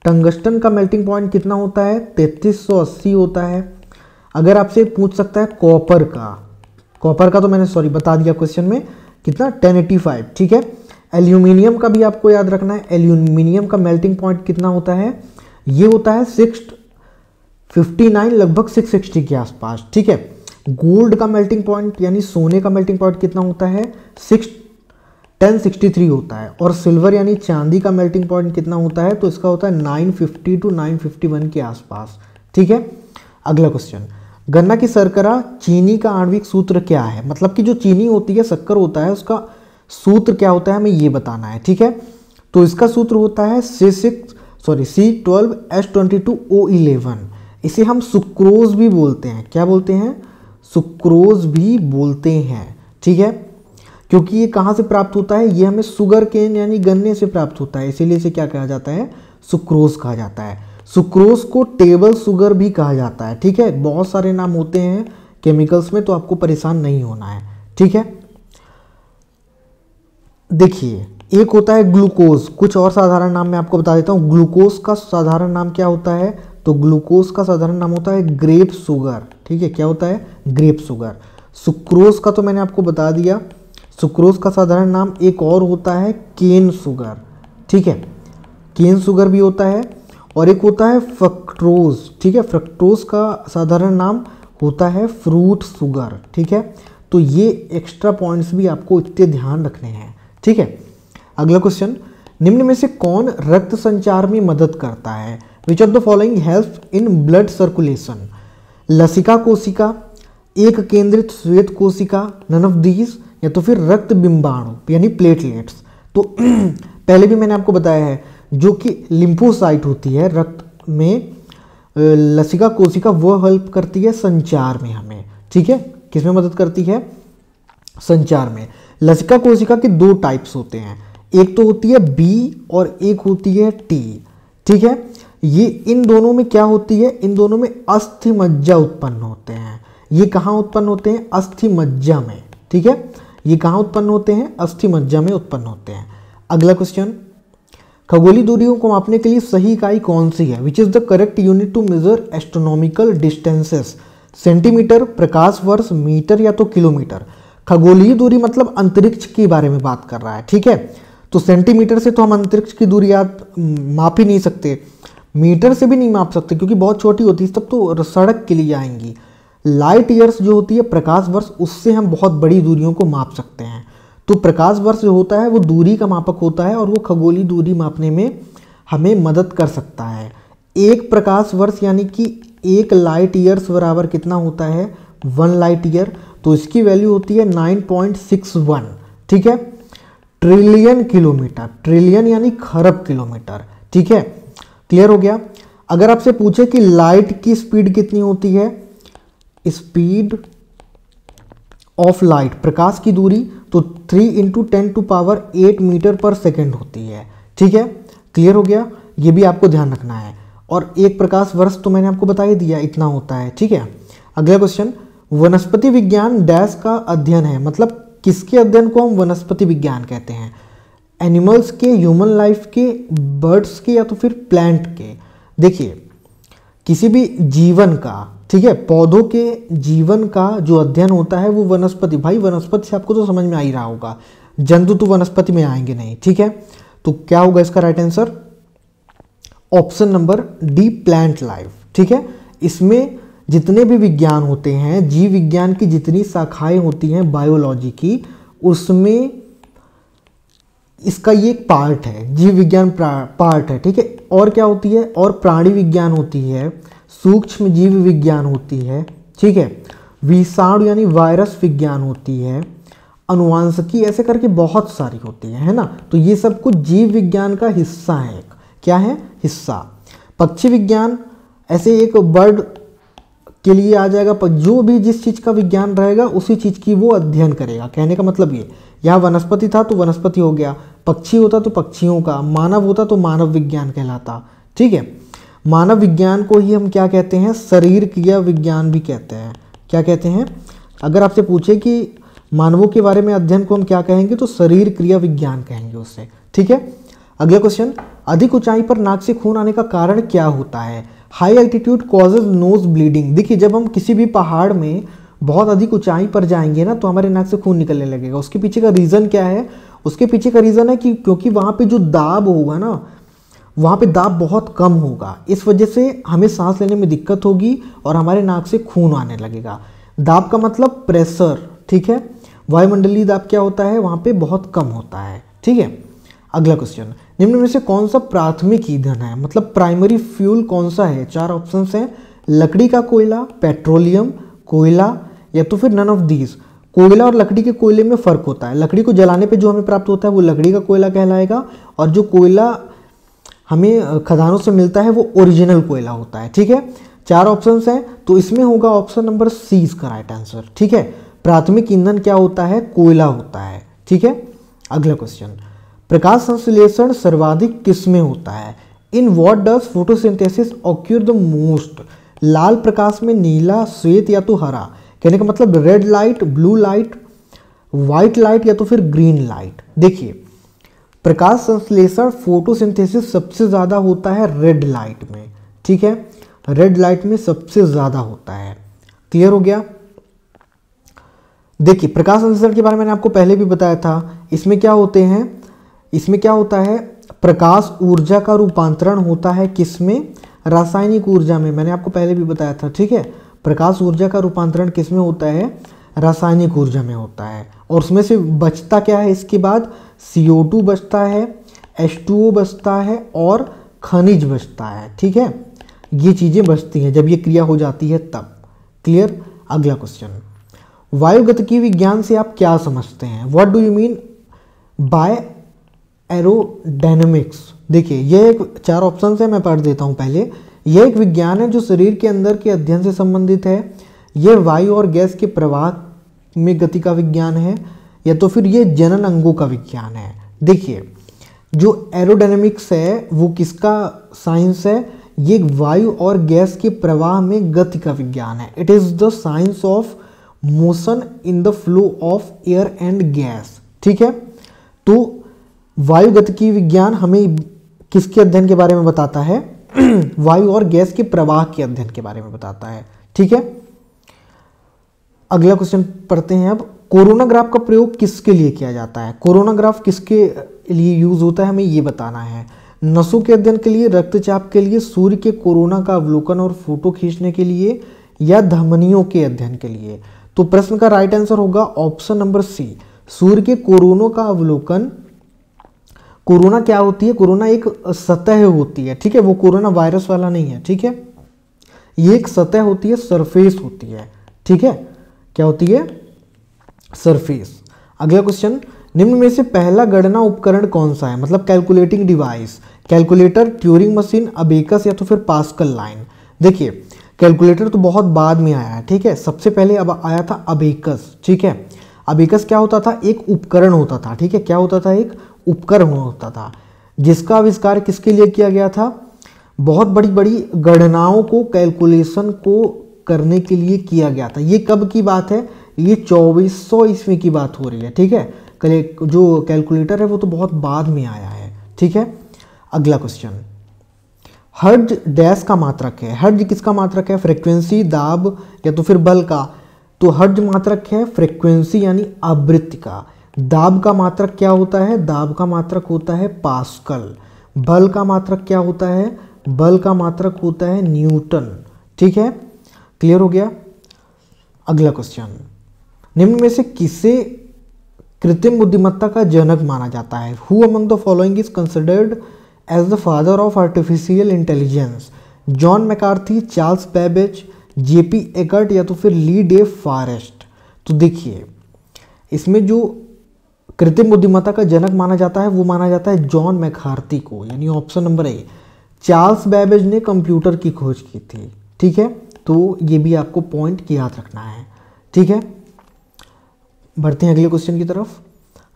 टंगस्टन का मेल्टिंग पॉइंट कितना होता है? 3380 होता है। अगर आपसे पूछ सकता है कॉपर का तो मैंने बता दिया क्वेश्चन में, कितना? 1085। ठीक है, एल्यूमिनियम का भी आपको याद रखना है। एल्यूमिनियम का मेल्टिंग पॉइंट कितना होता है? ये होता है 659, लगभग 660 के आसपास। ठीक है, गोल्ड का मेल्टिंग पॉइंट यानी सोने का मेल्टिंग पॉइंट कितना होता है? 1063 होता है। और सिल्वर यानी चांदी का मेल्टिंग पॉइंट कितना होता है? तो इसका होता है 950 टू 951 के आसपास। ठीक है, अगला क्वेश्चन, गन्ना की शर्करा चीनी का आणविक सूत्र क्या है? मतलब कि जो चीनी होती है, शक्कर होता है, उसका सूत्र क्या होता है, हमें ये बताना है। ठीक है, तो इसका सूत्र होता है C12H22O11। इसे हम सुक्रोज भी बोलते हैं। क्या बोलते हैं? सुक्रोज भी बोलते हैं। ठीक है, क्योंकि ये कहाँ से प्राप्त होता है? ये हमें शुगर केन यानी गन्ने से प्राप्त होता है, इसीलिए इसे क्या कहा जाता है? सुक्रोज कहा जाता है। सुक्रोज को टेबल शुगर भी कहा जाता है। ठीक है, बहुत सारे नाम होते हैं केमिकल्स में, तो आपको परेशान नहीं होना है। ठीक है, देखिए, एक होता है ग्लूकोज। कुछ और साधारण नाम मैं आपको बता देता हूँ। ग्लूकोज का साधारण नाम क्या होता है? तो ग्लूकोज का साधारण नाम होता है ग्रेप शुगर। ठीक है, क्या होता है? Grep sugar. सुक्रोज का तो मैंने आपको बता दिया। सुक्रोज का साधारण नाम एक और होता है केन शुगर। ठीक है, केन शुगर भी होता है। और एक होता है फ्रक्टोज। ठीक है, फ्रक्टोज का साधारण नाम होता है फ्रूट शुगर। ठीक है, तो ये एक्स्ट्रा पॉइंट्स भी आपको इतने ध्यान रखने हैं। ठीक है, अगला क्वेश्चन, निम्न में से कौन रक्त संचार में मदद करता है? Which of the following help in blood circulation? लसिका कोशिका, एक केंद्रित श्वेत कोशिका, नन ऑफ दीज, या तो फिर रक्त बिंबाणु यानी प्लेटलेट्स। तो पहले भी मैंने आपको बताया है, जो कि लिम्फोसाइट होती है रक्त में, लसिका कोशिका, वो हेल्प करती है संचार में हमें। ठीक है, किसमें मदद करती है? संचार में। लसिका कोशिका के दो टाइप्स होते हैं, एक तो होती है बी और एक होती है टी। ठीक है, ये इन दोनों में क्या होती है? इन दोनों में अस्थि मज्जा उत्पन्न होते हैं। ये कहाँ उत्पन्न होते हैं? अस्थि मज्जा में। ठीक है, ये कहाँ उत्पन्न होते हैं? अस्थि मज्जा में उत्पन्न होते हैं। अगला क्वेश्चन, खगोलीय दूरियों को मापने के लिए सही इकाई कौन सी है? Which is the correct unit to measure astronomical distances? Centimetre, प्रकाश वर्ष, मीटर या तो किलोमीटर? खगोलीय दूरी मतलब अंतरिक्ष के बारे में बात कर रहा है। ठीक है, तो सेंटीमीटर से तो हम अंतरिक्ष की दूरी आप माप ही नहीं सकते, मीटर से भी नहीं माप सकते क्योंकि बहुत छोटी होती है, तब तो सड़क के लिए आएंगी। लाइट ईयर्स जो होती है, प्रकाश वर्ष, उससे हम बहुत बड़ी दूरियों को माप सकते हैं। तो प्रकाश वर्ष जो होता है वो दूरी का मापक होता है और वो खगोलीय दूरी मापने में हमें मदद कर सकता है। एक प्रकाश वर्ष यानी कि 1 लाइट ईयर्स बराबर कितना होता है? 1 लाइट ईयर। तो इसकी वैल्यू होती है 9.61। ठीक है, ट्रिलियन किलोमीटर, ट्रिलियन यानी खरब किलोमीटर। ठीक है, क्लियर हो गया। अगर आपसे पूछे कि लाइट की स्पीड कितनी होती है, स्पीड ऑफ लाइट, प्रकाश की दूरी, तो 3 × 10⁸ मीटर पर सेकेंड होती है। ठीक है, क्लियर हो गया, ये भी आपको ध्यान रखना है। और एक प्रकाश वर्ष तो मैंने आपको बता ही दिया, इतना होता है। ठीक है, अगला क्वेश्चन, वनस्पति विज्ञान डैश का अध्ययन है, मतलब किसके अध्ययन को हम वनस्पति विज्ञान कहते हैं? एनिमल्स के, ह्यूमन लाइफ के, बर्ड्स के, या तो फिर प्लांट के? देखिए, किसी भी जीवन का, ठीक है, पौधों के जीवन का जो अध्ययन होता है वो वनस्पति, भाई वनस्पति से आपको तो समझ में आ ही रहा होगा, जंतु तो वनस्पति में आएंगे नहीं। ठीक है, तो क्या होगा इसका right answer? Option number D, plant life. ठीक है, इसमें जितने भी विज्ञान होते हैं, जीव विज्ञान की जितनी शाखाएं होती हैं बायोलॉजी की, उसमें इसका ये एक पार्ट है, जीव विज्ञान पार्ट है। ठीक है, और क्या होती है? और प्राणी विज्ञान होती है, सूक्ष्म जीव विज्ञान होती है। ठीक है, विषाणु यानी वायरस विज्ञान होती है, अनुवांशिकी, ऐसे करके बहुत सारी होती है ना। तो ये सब कुछ जीव विज्ञान का हिस्सा है। क्या है? हिस्सा। पक्षी विज्ञान ऐसे एक बर्ड के लिए आ जाएगा, पर जो भी जिस चीज़ का विज्ञान रहेगा उसी चीज़ की वो अध्ययन करेगा। कहने का मतलब ये यहाँ वनस्पति था तो वनस्पति हो गया, पक्षी होता तो पक्षियों का, मानव होता तो मानव विज्ञान कहलाता। ठीक है, मानव विज्ञान को ही हम क्या कहते हैं, शरीर क्रिया विज्ञान भी कहते हैं। क्या कहते हैं, अगर आपसे पूछे कि मानवों के बारे में अध्ययन को हम क्या कहेंगे तो शरीर क्रिया विज्ञान कहेंगे उससे। ठीक है, अगला क्वेश्चन, अधिक ऊंचाई पर नाक से खून आने का कारण क्या होता है? High altitude causes nose bleeding. देखिए, जब हम किसी भी पहाड़ में बहुत अधिक ऊंचाई पर जाएंगे ना तो हमारे नाक से खून निकलने लगेगा। उसके पीछे का रीज़न क्या है? उसके पीछे का रीज़न है कि क्योंकि वहाँ पे जो दाब होगा ना, वहाँ पे दाब बहुत कम होगा, इस वजह से हमें सांस लेने में दिक्कत होगी और हमारे नाक से खून आने लगेगा। दाब का मतलब प्रेशर। ठीक है, वायुमंडलीय दाब क्या होता है, वहाँ पे बहुत कम होता है। ठीक है, अगला क्वेश्चन, निम्न में से कौन सा प्राथमिक ईंधन है, मतलब प्राइमरी फ्यूल कौन सा है? 4 ऑप्शंस हैं, लकड़ी का कोयला, पेट्रोलियम, कोयला या तो फिर नन ऑफ दीज। कोयला और लकड़ी के कोयले में फ़र्क होता है। लकड़ी को जलाने पे जो हमें प्राप्त होता है वो लकड़ी का कोयला कहलाएगा, और जो कोयला हमें खदानों से मिलता है वो ओरिजिनल कोयला होता है। ठीक है, 4 ऑप्शंस हैं तो इसमें होगा ऑप्शन नंबर सी इसका राइट आंसर। ठीक है, प्राथमिक ईंधन क्या होता है? कोयला होता है। ठीक है, अगला क्वेश्चन, प्रकाश संश्लेषण सर्वाधिक किसमें होता है? In what does photosynthesis occur the most? लाल प्रकाश में, नीला, श्वेत या तो हरा। कहने का मतलब red light, blue light, white light या तो फिर ग्रीन लाइट। देखिए, प्रकाश संश्लेषण फोटोसिंथेसिस सबसे ज़्यादा होता है रेड लाइट में। ठीक है, रेड लाइट में सबसे ज़्यादा होता है। क्लियर हो गया? देखिए, प्रकाश संश्लेषण के बारे में मैंने आपको पहले भी बताया था। इसमें क्या होते हैं, इसमें क्या होता है, प्रकाश ऊर्जा का रूपांतरण होता है किसमें? रासायनिक ऊर्जा में। मैंने आपको पहले भी बताया था। ठीक है, प्रकाश ऊर्जा का रूपांतरण किसमें होता है? रासायनिक ऊर्जा में होता है। और उसमें से बचता क्या है इसके बाद? CO2 बचता है, H2O बचता है और खनिज बचता है। ठीक है, ये चीज़ें बचती हैं जब ये क्रिया हो जाती है तब। क्लियर? अगला क्वेश्चन, वायुगतिकी विज्ञान से आप क्या समझते हैं? What do you mean by aerodynamics? देखिए, ये एक 4 ऑप्शन है, मैं पढ़ देता हूँ पहले। यह एक विज्ञान है जो शरीर के अंदर के अध्ययन से संबंधित है। यह वायु और गैस के प्रवाह में गति का विज्ञान है, या तो फिर ये जनन अंगों का विज्ञान है। देखिए, जो एरोडायनेमिक्स है वो किसका साइंस है? ये वायु और गैस के प्रवाह में गति का विज्ञान है। It is the science of motion in the flow of air and gas. ठीक है, तो वायु गतिकी विज्ञान हमें किसके अध्ययन के बारे में बताता है? वायु और गैस के प्रवाह के अध्ययन के बारे में बताता है। ठीक है, अगला क्वेश्चन पढ़ते हैं अब। कोरोनाग्राफ का प्रयोग किसके लिए किया जाता है? कोरोनाग्राफ किसके लिए यूज होता है, हमें ये बताना है। नसों के अध्ययन के लिए, रक्तचाप के लिए, सूर्य के कोरोना का अवलोकन और फोटो खींचने के लिए, या धमनियों के अध्ययन के लिए? तो प्रश्न का राइट आंसर होगा ऑप्शन नंबर सी, सूर्य के कोरोना का अवलोकन। कोरोना क्या होती है? कोरोना एक सतह होती है। ठीक है, वो कोरोना वायरस वाला नहीं है। ठीक है, ये एक सतह होती है, सरफेस होती है। ठीक है, क्या होती है? सरफेस। अगला क्वेश्चन, निम्न में से पहला गणना उपकरण कौन सा है, मतलब calculating device? Calculator, Turing machine, abacus या तो फिर पास्कल लाइन? देखिए, कैलकुलेटर तो बहुत बाद में आया है। ठीक है, सबसे पहले अब आया था अबेकस। ठीक है, अबेकस क्या होता था? एक उपकरण होता था। ठीक है, क्या होता था? एक उपकरण होता था जिसका आविष्कार किसके लिए किया गया था? बहुत बड़ी बड़ी गणनाओं को, कैलकुलेशन को करने के लिए किया गया था। ये कब की बात है? ये 2400 ईस्वी की बात हो रही है। ठीक है, जो कैलकुलेटर है वो तो बहुत बाद में आया है। ठीक है, अगला क्वेश्चन, हर्ट्ज डैश का मात्रक है। हर्ट्ज किसका मात्रक है? फ्रीक्वेंसी, दाब या तो फिर बल का? तो हर्ट्ज मात्रक है फ्रीक्वेंसी यानी आवृत्ति का। दाब का मात्रक क्या होता है? दाब का मात्रक होता है पास्कल। बल का मात्रक क्या होता है? बल का मात्रक होता है न्यूटन। ठीक है, क्लियर हो गया? अगला क्वेश्चन, निम्न में से किसे कृत्रिम बुद्धिमत्ता का जनक माना जाता है? Who among the following is considered as the father of artificial intelligence? John McCarthy, Charles Babbage, JP Eckert या तो फिर ली डे फॉरेस्ट? तो देखिए, इसमें जो कृत्रिम बुद्धिमत्ता का जनक माना जाता है वो माना जाता है जॉन मैकार्थी को, यानी ऑप्शन नंबर ए। चार्ल्स बेबेज ने कंप्यूटर की खोज की थी। ठीक है, तो ये भी आपको पॉइंट याद रखना है। ठीक है, बढ़ते हैं अगले क्वेश्चन की तरफ।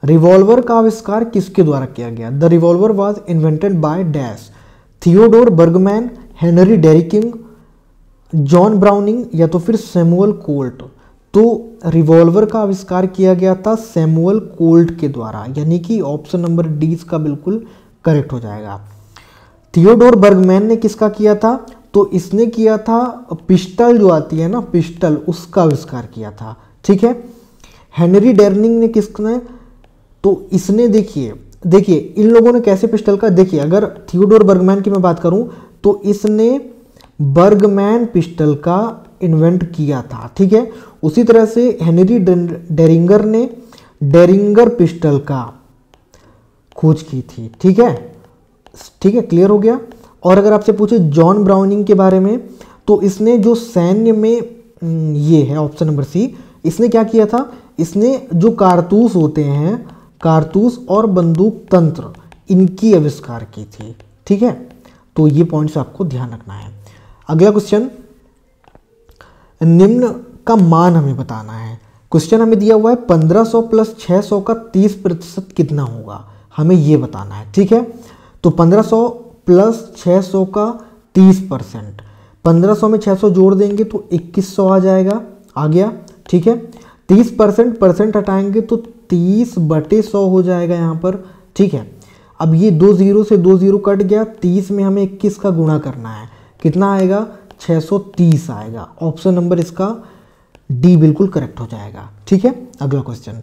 रिवॉल्वर का आविष्कार किसके द्वारा किया गया? The revolver was invented by dash, Theodore Bergmann, Henry डेरिकिंग, जॉन ब्राउनिंग या तो फिर सैमुअल कोल्ट। तो रिवॉल्वर का आविष्कार किया गया था सैमुअल कोल्ट के द्वारा, यानी कि ऑप्शन नंबर डी इसका बिल्कुल करेक्ट हो जाएगा। थियोडोर बर्गमैन ने किसका किया था? तो इसने किया था पिस्टल जो आती है ना, पिस्टल, उसका आविष्कार किया था। ठीक है। हेनरी डेर्निंग ने किसने? तो इसने देखिए इन लोगों ने कैसे पिस्टल का, देखिए अगर थियोडोर बर्गमैन की मैं बात करूं तो इसने बर्गमैन पिस्टल का इन्वेंट किया था। ठीक है। उसी तरह से हेनरी डेरिंगर ने डेरिंगर पिस्टल का खोज की थी। ठीक है, क्लियर हो गया। और अगर आपसे पूछे जॉन ब्राउनिंग के बारे में, तो इसने जो सैन्य में ये है ऑप्शन नंबर सी, इसने क्या किया था? इसने जो कारतूस होते हैं, कारतूस और बंदूक तंत्र, इनकी आविष्कार की थी। ठीक है, तो ये पॉइंट्स आपको ध्यान रखना है। अगला क्वेश्चन, निम्न का मान हमें बताना है। क्वेश्चन हमें दिया हुआ है 1500 प्लस 600 का 30% कितना होगा, हमें ये बताना है। ठीक है, तो 1500 प्लस 600 का 30%, 1500 में 600 जोड़ देंगे तो 2100 आ जाएगा, आ गया। ठीक है, 30% परसेंट हटाएंगे तो 30/100 हो जाएगा यहाँ पर। ठीक है, अब ये 2 0 से 2 0 कट गया, 30 में हमें 21 का गुणा करना है, कितना आएगा? 630 आएगा। ऑप्शन नंबर इसका डी बिल्कुल करेक्ट हो जाएगा। ठीक है, अगला क्वेश्चन,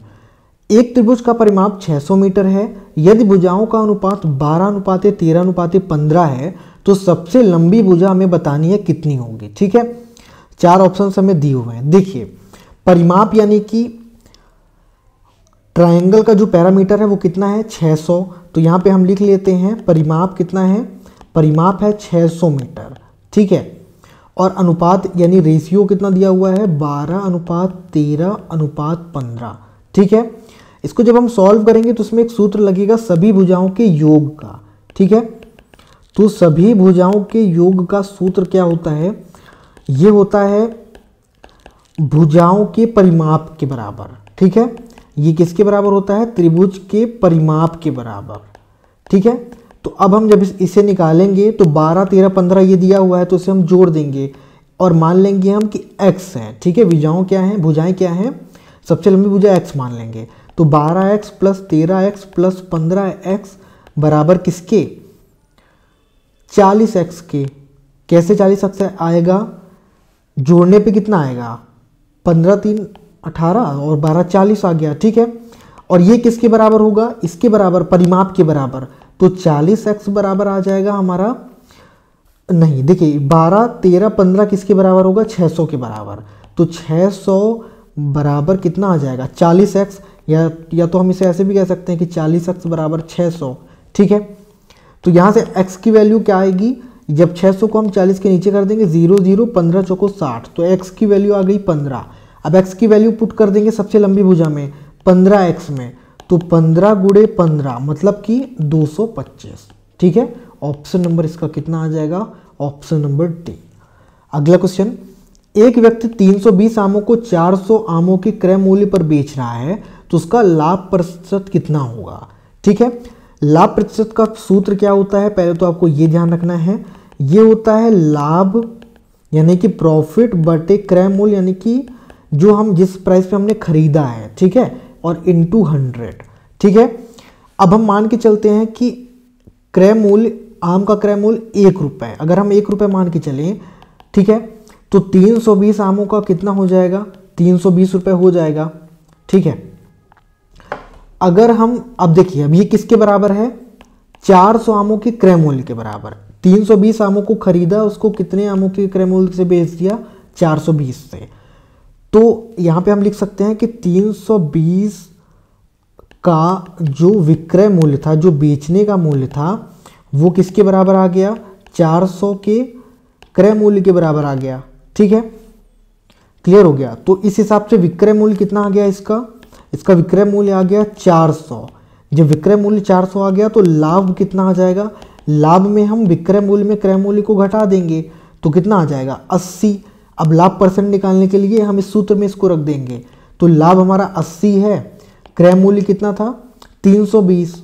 एक त्रिभुज का परिमाप 600 मीटर है। यदि भुजाओं का अनुपात 12:13:15 है तो सबसे लंबी भुजा हमें बतानी है कितनी होगी। ठीक है, 4 ऑप्शन हमें दिए हुए हैं। देखिए परिमाप यानी कि ट्रायंगल का जो पैरामीटर है वो कितना है? 600। तो यहाँ पे हम लिख लेते हैं परिमाप कितना है? परिमाप है 600 मीटर। ठीक है, और अनुपात यानी रेशियो कितना दिया हुआ है? 12:13:15। ठीक है, इसको जब हम सॉल्व करेंगे तो उसमें एक सूत्र लगेगा सभी भुजाओं के योग का। ठीक है, तो सभी भुजाओं के योग का सूत्र क्या होता है? ये होता है भुजाओं के परिमाप के बराबर। ठीक है, ये किसके बराबर होता है? त्रिभुज के परिमाप के बराबर। ठीक है, तो अब हम जब इसे निकालेंगे तो 12:13:15 ये दिया हुआ है तो इसे हम जोड़ देंगे और मान लेंगे हम कि x है। ठीक है, भुजाओं क्या हैं? भुजाएं क्या हैं? सबसे लंबी भुजा x मान लेंगे। तो 12x plus 13x plus 15x बराबर किसके? 40x के। कैसे 40x आएगा? जोड़ने पे कितना आएगा? 15 3 18 और 12 40 आ गया। ठीक है, और ये किसके बराबर होगा? इसके बराबर, परिमाप के बराबर। तो 40x बराबर आ जाएगा हमारा, नहीं देखिए 12 13 15 किसके बराबर होगा? 600 के बराबर। तो 600 बराबर कितना आ जाएगा? 40x, या तो हम इसे ऐसे भी कह सकते हैं कि 40x बराबर 600। ठीक है, तो यहाँ से x की वैल्यू क्या आएगी? जब 600 को हम 40 के नीचे कर देंगे 0 0 15 चौको 60, तो x की वैल्यू आ गई 15। अब x की वैल्यू पुट कर देंगे सबसे लंबी भुजा में 15x में, तो 15 × 15 मतलब कि 225। ठीक है, ऑप्शन नंबर इसका कितना आ जाएगा? Option number D. अगला क्वेश्चन, एक व्यक्ति 320 आमों को 400 आमों के क्रय मूल्य पर बेच रहा है तो उसका लाभ प्रतिशत कितना होगा? ठीक है, लाभ प्रतिशत का सूत्र क्या होता है? पहले तो आपको ये ध्यान रखना है, ये होता है लाभ यानी कि प्रॉफिट बटे क्रय मूल्य, यानी कि जो हम जिस प्राइस पे हमने खरीदा है। ठीक है, और इंटू 100। ठीक है, अब हम मान के चलते हैं कि क्रय मूल्य, आम का क्रय मूल्य 1 रुपये, अगर हम 1 रुपये मान के चलें, ठीक है, तो 320 आमों का कितना हो जाएगा? 320 रुपये हो जाएगा। ठीक है, अगर हम अब देखिए अब ये किसके बराबर है? 400 आमों के क्रय मूल्य के बराबर। 320 आमों को खरीदा, उसको कितने आमों के क्रय मूल्य से बेच दिया? 420 से। तो यहाँ पे हम लिख सकते हैं कि 320 का जो विक्रय मूल्य था, जो बेचने का मूल्य था, वो किसके बराबर आ गया? 400 के क्रय मूल्य के बराबर आ गया। ठीक है, क्लियर हो गया। तो इस हिसाब से विक्रय मूल्य कितना आ गया इसका? इसका विक्रय मूल्य आ गया 400। जब विक्रय मूल्य 400 आ गया तो लाभ कितना आ जाएगा? लाभ में हम विक्रय मूल्य में क्रय मूल्य को घटा देंगे तो कितना आ जाएगा? 80। अब लाभ परसेंट निकालने के लिए हम इस सूत्र में इसको रख देंगे, तो लाभ हमारा 80 है, क्रय मूल्य कितना था? 320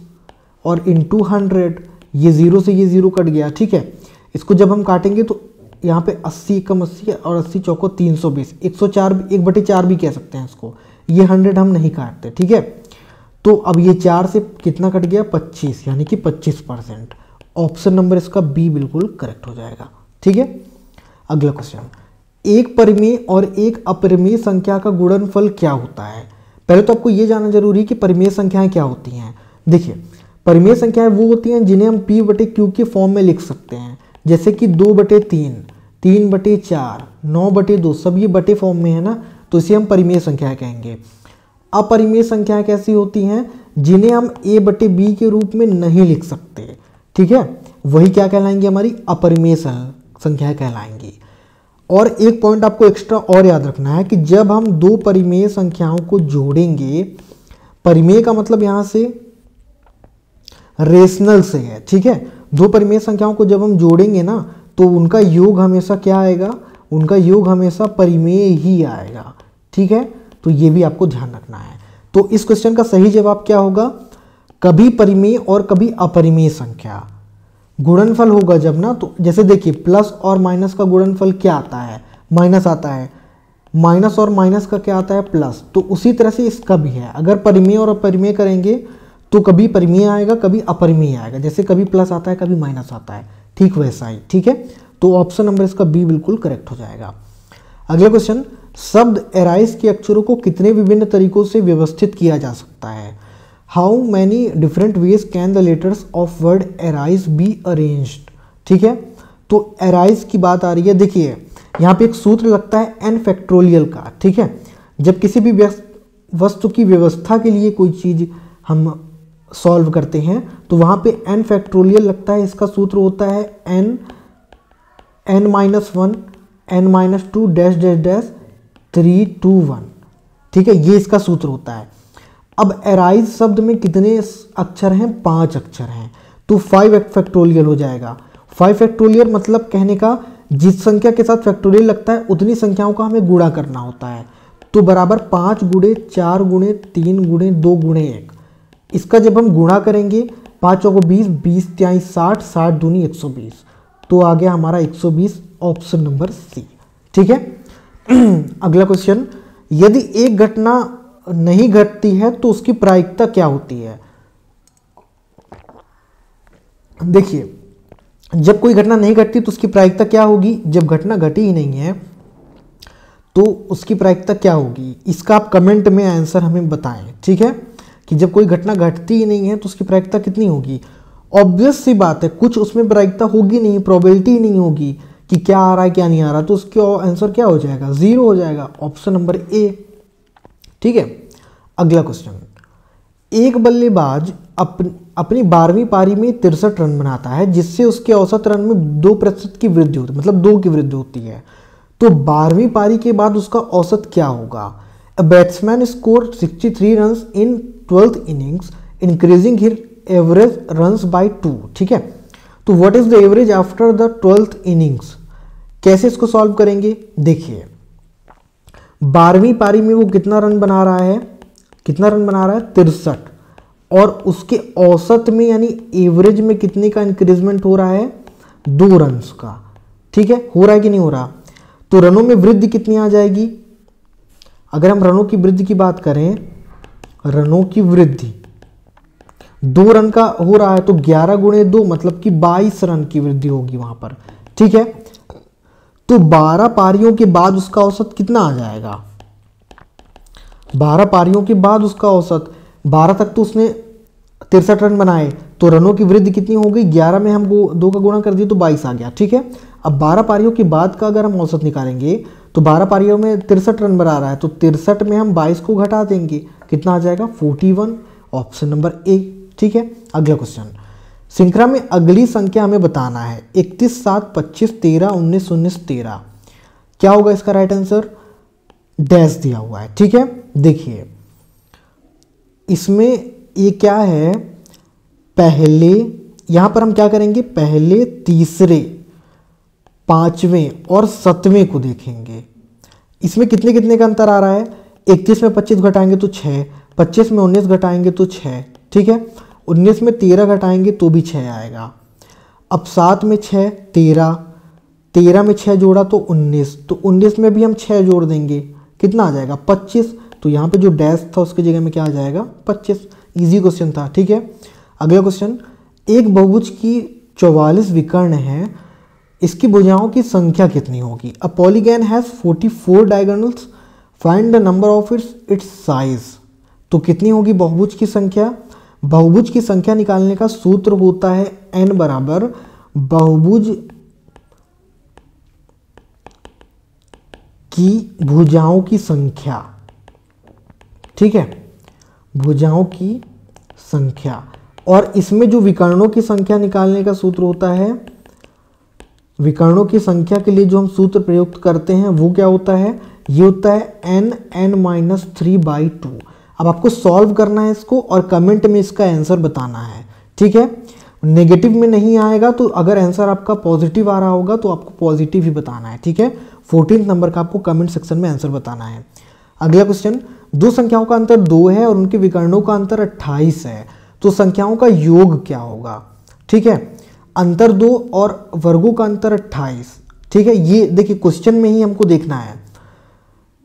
और इंटू 100, ये 0 से ये 0 कट गया, ठीक है। इसको जब हम काटेंगे तो यहाँ पे 80 कम 80 और 80 चौको 320, 104 1/4 भी कह सकते हैं इसको। ये 100 हम नहीं काटते, ठीक है। तो अब ये 4 से कितना कट गया, 25, यानी कि 25%। ऑप्शन नंबर इसका बी बिल्कुल करेक्ट हो जाएगा, ठीक है। अगला क्वेश्चन, एक परिमेय और एक अपरिमेय संख्या का गुणनफल क्या होता है। पहले तो आपको ये जानना जरूरी है कि परिमेय संख्याएं क्या होती हैं। देखिए, परिमेय संख्याएं वो होती हैं जिन्हें हम p/q के फॉर्म में लिख सकते हैं, जैसे कि 2/3, 3/4, 9/2, सब ये बटे फॉर्म में है ना, तो इसे हम परिमेय संख्याएं कहेंगे। अपरिमेय संख्याएं कैसी होती हैं, जिन्हें हम a/b के रूप में नहीं लिख सकते, ठीक है, वही क्या कहलाएंगी, हमारी अपरिमेय संख्याएं कहलाएंगी। और एक पॉइंट आपको एक्स्ट्रा और याद रखना है कि जब हम दो परिमेय संख्याओं को जोड़ेंगे, परिमेय का मतलब यहां से रेशनल से है, ठीक है। दो परिमेय संख्याओं को जब हम जोड़ेंगे ना, तो उनका योग हमेशा क्या आएगा, उनका योग हमेशा परिमेय ही आएगा, ठीक है। तो ये भी आपको ध्यान रखना है। तो इस क्वेश्चन का सही जवाब क्या होगा, कभी परिमेय और कभी अपरिमेय संख्या। गुणनफल होगा जब ना, तो जैसे देखिए प्लस और माइनस का गुणनफल क्या आता है, माइनस आता है, माइनस और माइनस का क्या आता है, प्लस। तो उसी तरह से इसका भी है, अगर परिमेय और अपरिमेय करेंगे तो कभी परिमेय आएगा कभी अपरिमेय आएगा, जैसे कभी प्लस आता है कभी माइनस आता है, ठीक वैसा ही, ठीक है। तो ऑप्शन नंबर इसका बी बिल्कुल करेक्ट हो जाएगा। अगला क्वेश्चन, शब्द एराइज के अक्षरों को कितने विभिन्न तरीकों से व्यवस्थित किया जा सकता है। How many different ways can the letters of word arise be arranged, ठीक है। तो एराइज की बात आ रही है, देखिए यहाँ पे एक सूत्र लगता है n फैक्टोरियल का, ठीक है। जब किसी भी वस्तु की व्यवस्था के लिए कोई चीज हम सॉल्व करते हैं तो वहाँ पे n फैक्टोरियल लगता है। इसका सूत्र होता है n-1 n-2 dash dash dash 3 2 1, ठीक है, ये इसका सूत्र होता है। अब एराइज शब्द में कितने अक्षर हैं, 5 अक्षर हैं, तो 5 फैक्टोरियल हो जाएगा। 5 फैक्टोरियल मतलब कहने का जिस संख्या के साथ फैक्टोरियल लगता है उतनी संख्याओं का हमें गुणा करना होता है, तो बराबर 5 गुणे 4 गुणे 3 गुणे 2 गुणे 1। इसका जब हम गुणा करेंगे 5 चौको 20, 20 तिहाई 60, 60 दूनी 120, तो आ गया हमारा 120, ऑप्शन नंबर सी, ठीक है। अगला क्वेश्चन, यदि एक घटना नहीं घटती है तो उसकी प्रायिकता क्या होती है। देखिए, जब कोई घटना नहीं घटती तो उसकी प्रायिकता क्या होगी, जब घटना घटी ही नहीं है तो उसकी प्रायिकता क्या होगी। इसका आप कमेंट में आंसर हमें बताएं, ठीक है, कि जब कोई घटना घटती ही नहीं है तो उसकी प्रायिकता कितनी होगी। ऑब्वियस सी बात है, कुछ उसमें प्रायिकता होगी नहीं, प्रोबेबिलिटी ही नहीं होगी कि क्या आ रहा है क्या नहीं आ रहा, तो उसके आंसर क्या हो जाएगा, 0 हो जाएगा, ऑप्शन नंबर ए, ठीक है। अगला क्वेश्चन, एक बल्लेबाज अपनी 12वीं पारी में 63 रन बनाता है, जिससे उसके औसत रन में 2% की वृद्धि होती है, मतलब 2 की वृद्धि होती है। तो 12वीं पारी के बाद उसका औसत क्या होगा। A batsman score 63 runs in 12th innings, increasing हिर एवरेज रन्स बाय 2, ठीक है। तो what is the average after the 12th innings। कैसे इसको सॉल्व करेंगे, देखिए 12वीं पारी में वो कितना रन बना रहा है, 63, और उसके औसत में यानी एवरेज में कितने का इंक्रीजमेंट हो रहा है, 2 रन्स का, ठीक है। हो रहा है कि नहीं हो रहा, तो रनों में वृद्धि कितनी आ जाएगी। अगर हम रनों की वृद्धि की बात करें, रनों की वृद्धि 2 रन का हो रहा है, तो 11 गुणे 2 मतलब कि 22 रन की वृद्धि होगी वहां पर, ठीक है। तो 12 पारियों के बाद उसका औसत कितना आ जाएगा, 12 पारियों के बाद उसका औसत, 12 तक तो उसने 63 रन बनाए, तो रनों की वृद्धि कितनी हो गई, 11 में हम 2 का गुणा कर दिए तो 22 आ गया, ठीक है। अब 12 पारियों के बाद का अगर हम औसत निकालेंगे तो 12 पारियों में 63 रन बना रहा है, तो 63 में हम 22 को घटा देंगे, कितना आ जाएगा 41, ऑप्शन नंबर ए, ठीक है। अगला क्वेश्चन, श्रृंखला में अगली संख्या हमें बताना है, 31, 7, 25, 13, 19, 19, 13। क्या होगा इसका राइट आंसर, डैश दिया हुआ है, ठीक है। देखिए इसमें ये क्या है, पहले यहां पर हम क्या करेंगे, पहले तीसरे 5वें और 7वें को देखेंगे। इसमें कितने कितने का अंतर आ रहा है, 31 में 25 घटाएंगे तो 6, 25 में 19 घटाएंगे तो 6, ठीक है। 19 में 13 घटाएंगे तो भी 6 आएगा। अब 7 में 6 13, 13 में 6 जोड़ा तो 19, तो 19 में भी हम 6 जोड़ देंगे, कितना आ जाएगा 25। तो यहाँ पे जो डैश था उसकी जगह में क्या आ जाएगा 25। इजी क्वेश्चन था, ठीक है। अगला क्वेश्चन, एक बहुभुज की 44 विकर्ण है, इसकी भुजाओं की संख्या कितनी होगी। A polygon has 44 diagonals, find the number of its size. तो कितनी होगी बहुभुज की संख्या। बहुभुज की संख्या निकालने का सूत्र होता है n बराबर बहुभुज की भुजाओं की संख्या, ठीक है, भुजाओं की संख्या। और इसमें जो विकर्णों की संख्या निकालने का सूत्र होता है, विकर्णों की संख्या के लिए जो हम सूत्र प्रयुक्त करते हैं वो क्या होता है, ये होता है n(n-3/2)। अब आपको सॉल्व करना है इसको और कमेंट में इसका आंसर बताना है, ठीक है। नेगेटिव में नहीं आएगा, तो अगर आंसर आपका पॉजिटिव आ रहा होगा तो आपको पॉजिटिव ही बताना है, ठीक है। 14 नंबर का आपको कमेंट सेक्शन में आंसर बताना है। अगला क्वेश्चन, दो संख्याओं का अंतर 2 है और उनके विकर्णों का अंतर 28 है, तो संख्याओं का योग क्या होगा, ठीक है। अंतर 2 और वर्गों का अंतर 28, ठीक है। ये देखिए क्वेश्चन में ही हमको देखना है।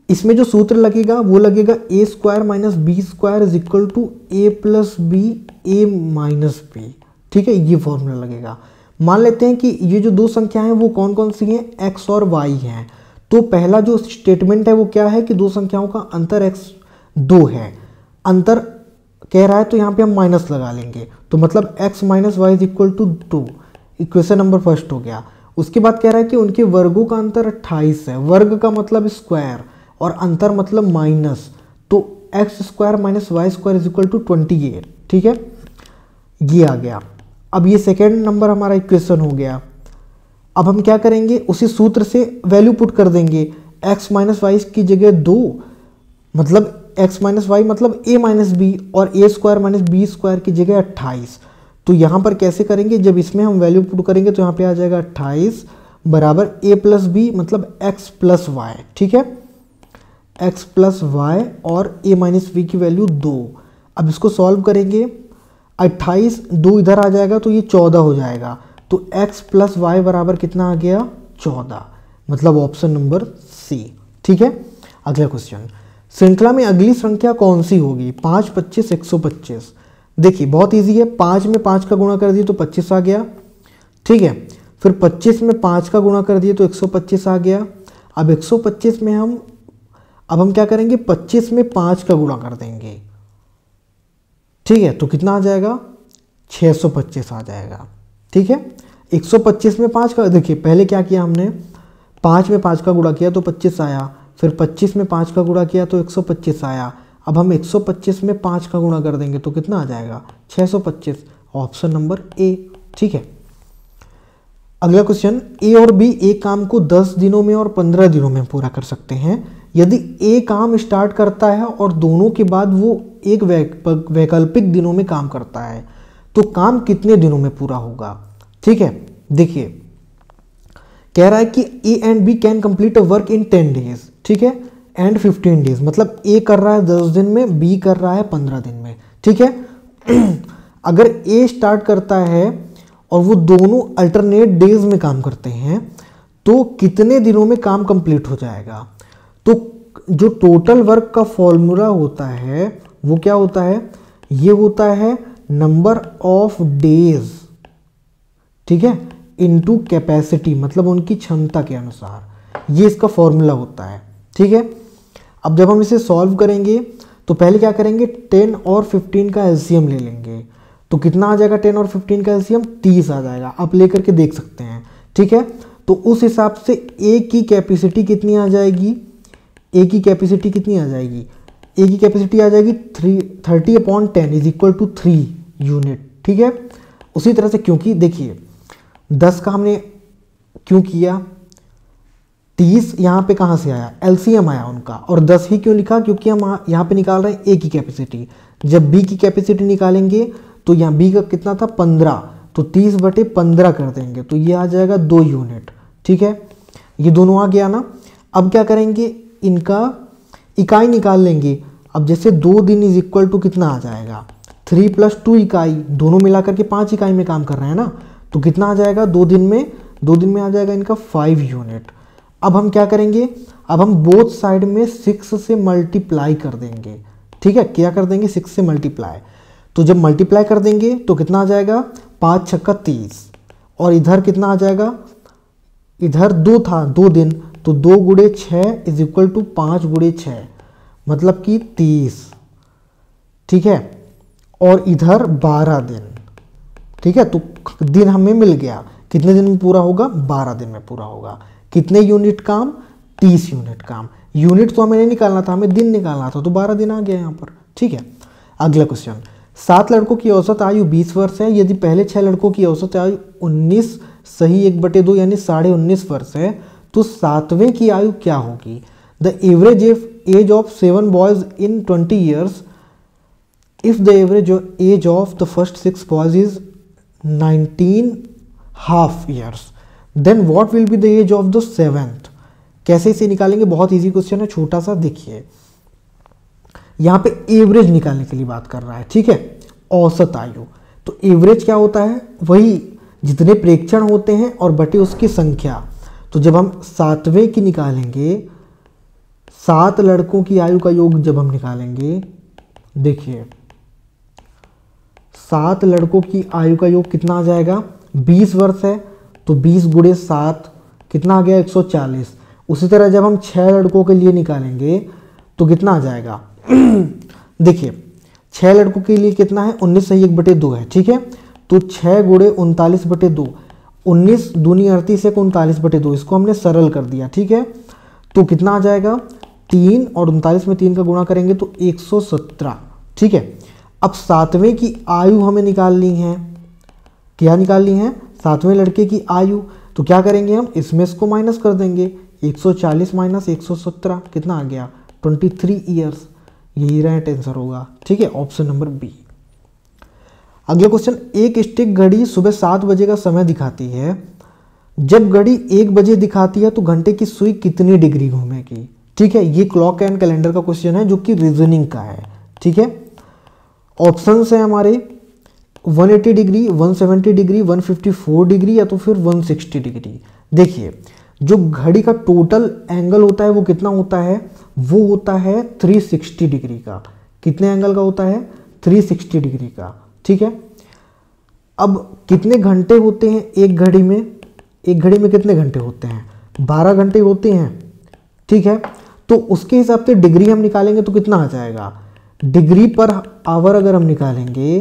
इसमें जो सूत्र लगेगा वो लगेगा a² - b² is equal to a + b a - b, ठीक है। ये फॉर्मूला लगेगा। मान लेते हैं कि ये जो दो संख्याएं हैं वो कौन कौन सी हैं, x और y हैं। तो पहला जो स्टेटमेंट है वो क्या है कि दो संख्याओं का अंतर x 2 है, अंतर कह रहा है तो यहाँ पे हम माइनस लगा लेंगे, तो मतलब x - y is equal to 2। Equation number first हो गया। उसके बाद कह रहा है कि उनके वर्गों का अंतर 28 है, वर्ग का मतलब स्क्वायर और अंतर मतलब माइनस, तो x² - y² is equal to 28, ठीक है। ये आ गया। अब ये सेकेंड नंबर हमारा इक्वेशन हो गया। अब हम क्या करेंगे, उसी सूत्र से वैल्यू पुट कर देंगे। x - y की जगह 2, मतलब x - y मतलब a - b, और a² - b² की जगह 28। तो यहाँ पर कैसे करेंगे, जब इसमें हम वैल्यू पुट करेंगे तो यहाँ पे आ जाएगा 28 बराबर a + b मतलब x + y, ठीक है। x + y और a - b की वैल्यू 2। अब इसको सॉल्व करेंगे, 28 2 इधर आ जाएगा तो ये 14 हो जाएगा। तो x + y बराबर कितना आ गया 14, मतलब ऑप्शन नंबर सी, ठीक है। अगला क्वेश्चन, श्रृंखला में अगली संख्या कौन सी होगी, 5 25 125। देखिए बहुत इजी है, 5 में 5 का गुणा कर दिए तो 25 आ गया, ठीक है। फिर 25 में 5 का गुणा कर दिए तो 125 आ गया। अब 125 में हम क्या करेंगे, 25 में 5 का गुणा कर देंगे, ठीक है। तो कितना आ जाएगा 625 आ जाएगा, ठीक है। 125 में 5 का, देखिए पहले क्या किया हमने, 5 में 5 का गुणा किया तो 25 आया, फिर 25 में 5 का गुणा किया तो 125 आया। अब हम 125 में 5 का गुणा कर देंगे तो कितना आ जाएगा 625, ऑप्शन नंबर ए, ठीक है। अगला क्वेश्चन, ए और बी एक काम को 10 दिनों में और 15 दिनों में पूरा कर सकते हैं। यदि ए काम स्टार्ट करता है और दोनों के बाद वो एक वैकल्पिक दिनों में काम करता है, तो काम कितने दिनों में पूरा होगा, ठीक है। देखिए कह रहा है कि A and B can complete a work in 10 days, ठीक है, एंड 15 डेज, मतलब ए कर रहा है 10 दिन में, बी कर रहा है 15 दिन में, ठीक है। अगर ए स्टार्ट करता है और वो दोनों अल्टरनेट डेज में काम करते हैं तो कितने दिनों में काम कंप्लीट हो जाएगा। तो जो टोटल वर्क का फॉर्मूला होता है वो क्या होता है, ये होता है नंबर ऑफ डेज, ठीक है, इनटू कैपेसिटी, मतलब उनकी क्षमता के अनुसार, ये इसका फॉर्मूला होता है, ठीक है। अब जब हम इसे सॉल्व करेंगे तो पहले क्या करेंगे, 10 और 15 का एलसीएम ले लेंगे, तो कितना आ जाएगा 10 और 15 का एलसीएम 30 आ जाएगा। आप लेकर के देख सकते हैं, ठीक है। तो उस हिसाब से ए की कैपेसिटी कितनी आ जाएगी, ए की कैपेसिटी कितनी आ जाएगी, ए की कैपेसिटी आ जाएगी 30/10 इज इक्वल टू 3 यूनिट, ठीक है। उसी तरह से क्योंकि देखिए 10 का हमने क्यों किया, 30 यहाँ पे कहाँ से आया, एलसीएम आया उनका, और 10 ही क्यों लिखा, क्योंकि हम यहाँ पे निकाल रहे हैं ए की कैपेसिटी। जब बी की कैपेसिटी निकालेंगे तो यहाँ बी का कितना था 15, तो 30/15 कर देंगे तो ये आ जाएगा 2 यूनिट, ठीक है। ये दोनों आ गया ना। अब क्या करेंगे, इनका इकाई निकाल लेंगे। अब जैसे 2 दिन इज इक्वल टू कितना आ जाएगा 3 + 2 इकाई, दोनों मिलाकर के 5 इकाई में काम कर रहे हैं ना, तो कितना आ जाएगा 2 दिन में आ जाएगा इनका 5 यूनिट। अब हम क्या करेंगे, अब हम बोथ साइड में 6 से मल्टीप्लाई कर देंगे। ठीक है, क्या कर देंगे, 6 से मल्टीप्लाई। तो जब मल्टीप्लाई कर देंगे तो कितना आ जाएगा, 5 × 6 = 30, और इधर कितना आ जाएगा, इधर 2 था, 2 दिन, तो 2 × 6 = 5 × 6 मतलब कि 30। ठीक है, और इधर 12 दिन। ठीक है, तो दिन हमें मिल गया, कितने दिन में पूरा होगा, 12 दिन में पूरा होगा। कितने यूनिट काम, 30 यूनिट काम। यूनिट तो हमें नहीं निकालना था, हमें दिन निकालना था, तो 12 दिन आ गया यहाँ पर। ठीक है, अगला क्वेश्चन, 7 लड़कों की औसत आयु 20 वर्ष है। यदि पहले 6 लड़कों की औसत आयु 19 सही 1/2 यानी 19.5 वर्ष है, तो 7वें की आयु क्या होगी। The average age of 7 boys in 20 years if the average age of the first 6 boys is 19.5 years, then what will be the age of the 7th। कैसे इसे निकालेंगे, बहुत इजी क्वेश्चन है, छोटा सा। देखिए यहाँ पे एवरेज निकालने के लिए बात कर रहा है। ठीक है, औसत आयु, तो एवरेज क्या होता है, वही जितने प्रेक्षण होते हैं और बटे उसकी संख्या। तो जब हम 7वें की निकालेंगे, 7 लड़कों की आयु का योग जब हम निकालेंगे, देखिए 7 लड़कों की आयु का योग कितना आ जाएगा, 20 वर्ष है, तो 20 × 7 कितना आ गया, 140। उसी तरह जब हम 6 लड़कों के लिए निकालेंगे तो कितना आ जाएगा देखिए 6 लड़कों के लिए कितना है, 19 सही 1/2 है। ठीक है, तो 6 × 39/2, 19 दूनी 38 है, 39/2, इसको हमने सरल कर दिया। ठीक है, तो कितना आ जाएगा, 3 और 39 में 3 का गुणा करेंगे तो 117। ठीक है, अब 7वें की आयु हमें निकालनी है, क्या निकालनी है, 7वें लड़के की आयु। तो क्या करेंगे हम, इसमें इसको माइनस कर देंगे, 140 - 117 कितना आ गया, 23 ईयर्स। यही राइट आंसर होगा। ठीक है, ऑप्शन नंबर बी। अगला क्वेश्चन, एक स्टिक घड़ी सुबह 7 बजे का समय दिखाती है। जब घड़ी 1 बजे दिखाती है तो घंटे की सुई कितनी डिग्री घूमेगी। ठीक है, ये क्लॉक एंड कैलेंडर का क्वेश्चन है जो कि रीजनिंग का है। ठीक है, ऑप्शंस है हमारे 180 डिग्री, 170 डिग्री, 154 डिग्री या तो फिर 160 डिग्री। देखिए जो घड़ी का टोटल एंगल होता है वो कितना होता है, वो होता है 360 डिग्री का। कितने एंगल का होता है, 360 डिग्री का। ठीक है, अब कितने घंटे होते हैं एक घड़ी में, एक घड़ी में कितने घंटे होते हैं, 12 घंटे होते हैं। ठीक है, तो उसके हिसाब से डिग्री हम निकालेंगे तो कितना आ जाएगा, डिग्री पर आवर अगर हम निकालेंगे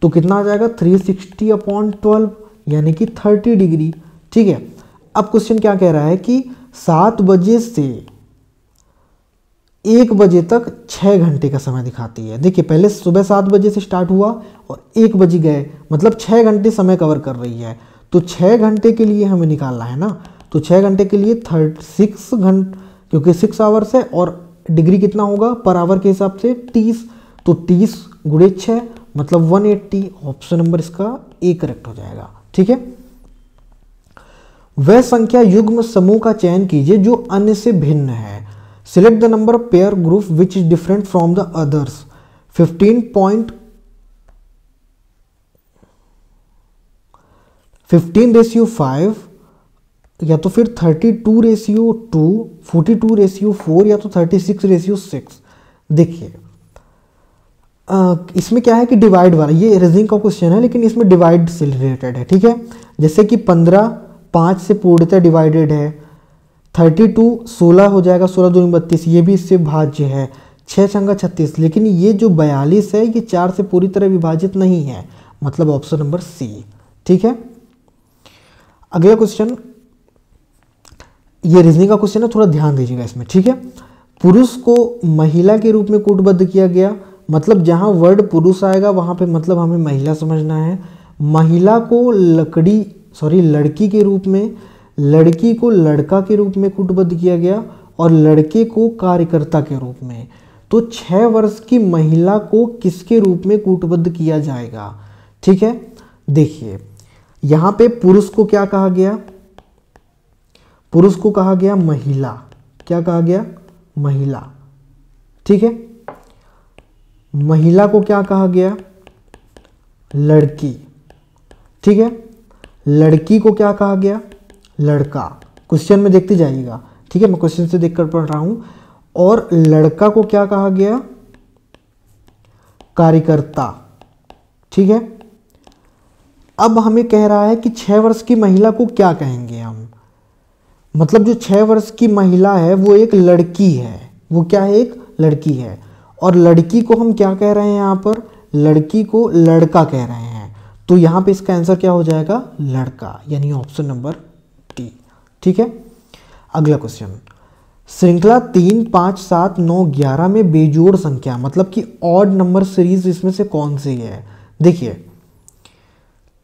तो कितना आ जाएगा 360/12 यानी कि 30 डिग्री। ठीक है, अब क्वेश्चन क्या कह रहा है कि 7 बजे से 1 बजे तक 6 घंटे का समय दिखाती है। देखिए पहले सुबह 7 बजे से स्टार्ट हुआ और 1 बजे गए, मतलब 6 घंटे समय कवर कर रही है। तो 6 घंटे के लिए हमें निकालना है ना, तो 6 घंटे के लिए 36 घंटे, क्योंकि 6 आवर्स है और डिग्री कितना होगा पर आवर के हिसाब से 30, तो 30 × 6 मतलब 180। ऑप्शन नंबर इसका ए करेक्ट हो जाएगा। ठीक है, वह संख्या युग्म समूह का चयन कीजिए जो अन्य से भिन्न है। Select the number of pair group which is different from the others. 15:5 या तो फिर 32:2, 42:4 या तो 36:6। देखिए इसमें क्या है कि डिवाइड वाला, ये रीजनिंग का क्वेश्चन है लेकिन इसमें डिवाइड से रिलेटेड है। ठीक है, जैसे कि 15 5 से पूर्णतः डिवाइडेड है, 32 16 हो जाएगा, 16 दूनी 32, ये भी इससे भाज्य है, 6 छंगा 36, लेकिन ये जो 42 है ये 4 से पूरी तरह विभाजित नहीं है, मतलब ऑप्शन नंबर सी। ठीक है, अगला क्वेश्चन, ये रीजनिंग का क्वेश्चन है, थोड़ा ध्यान दीजिएगा इसमें। ठीक है, पुरुष को महिला के रूप में कूटबद्ध किया गया, मतलब जहां वर्ड पुरुष आएगा वहां पे मतलब हमें महिला समझना है। महिला को लड़की के रूप में, लड़की को लड़का के रूप में कूटबद्ध किया गया और लड़के को कार्यकर्ता के रूप में। तो 6 वर्ष की महिला को किसके रूप में कूटबद्ध किया जाएगा। ठीक है, देखिए यहां पे पुरुष को क्या कहा गया, पुरुष को कहा गया महिला, क्या कहा गया, महिला। ठीक है, महिला को क्या कहा गया, लड़की, ठीक है। लड़की को क्या कहा गया? लड़का। क्वेश्चन में देखते जाइएगा, ठीक है, मैं क्वेश्चन से देखकर पढ़ रहा हूं। और लड़का को क्या कहा गया? कार्यकर्ता, ठीक है। अब हमें कह रहा है कि 6 वर्ष की महिला को क्या कहेंगे हम? मतलब जो 6 वर्ष की महिला है वो एक लड़की है, वो क्या है? एक लड़की है। और लड़की को हम क्या कह रहे हैं यहाँ पर? लड़की को लड़का कह रहे हैं। तो यहाँ पे इसका आंसर क्या हो जाएगा? लड़का, यानी ऑप्शन नंबर डी, ठीक है। अगला क्वेश्चन, श्रृंखला 3, 5, 7, 9, 11 में बेजोड़ संख्या मतलब कि ऑड नंबर सीरीज इसमें से कौन सी है? देखिए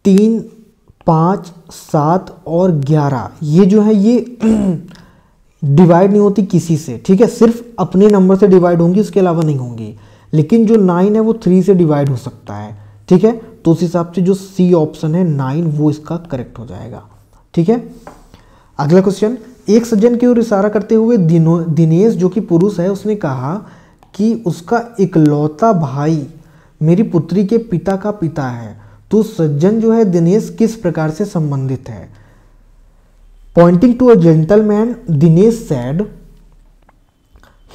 3, 5, 7 और 11 ये जो है ये डिवाइड नहीं होती किसी से, ठीक है, सिर्फ अपने नंबर से डिवाइड होंगी, उसके अलावा नहीं होंगी। लेकिन जो 9 है वो 3 से डिवाइड हो सकता है, ठीक है। तो उस हिसाब से जो सी ऑप्शन है 9 वो इसका करेक्ट हो जाएगा, ठीक है। अगला क्वेश्चन, एक सज्जन की ओर इशारा करते हुए दिनेश जो कि पुरुष है उसने कहा कि उसका इकलौता भाई मेरी पुत्री के पिता का पिता है। तो सज्जन जो है दिनेश किस प्रकार से संबंधित है? Pointing to a gentleman Dinesh said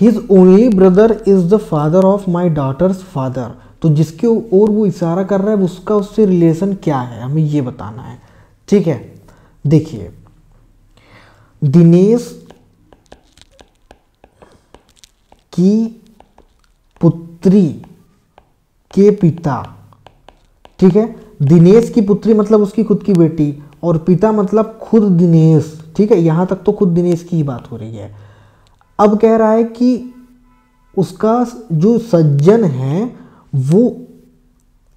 his only brother is the father of my daughter's father. तो जिसके ओर वो इशारा कर रहा है उसका उससे रिलेशन क्या है, हमें ये बताना है, ठीक है। देखिए दिनेश की पुत्री के पिता, ठीक है। दिनेश की पुत्री मतलब उसकी खुद की बेटी, और पिता मतलब खुद दिनेश, ठीक है। यहां तक तो खुद दिनेश की ही बात हो रही है। अब कह रहा है कि उसका जो सज्जन है वो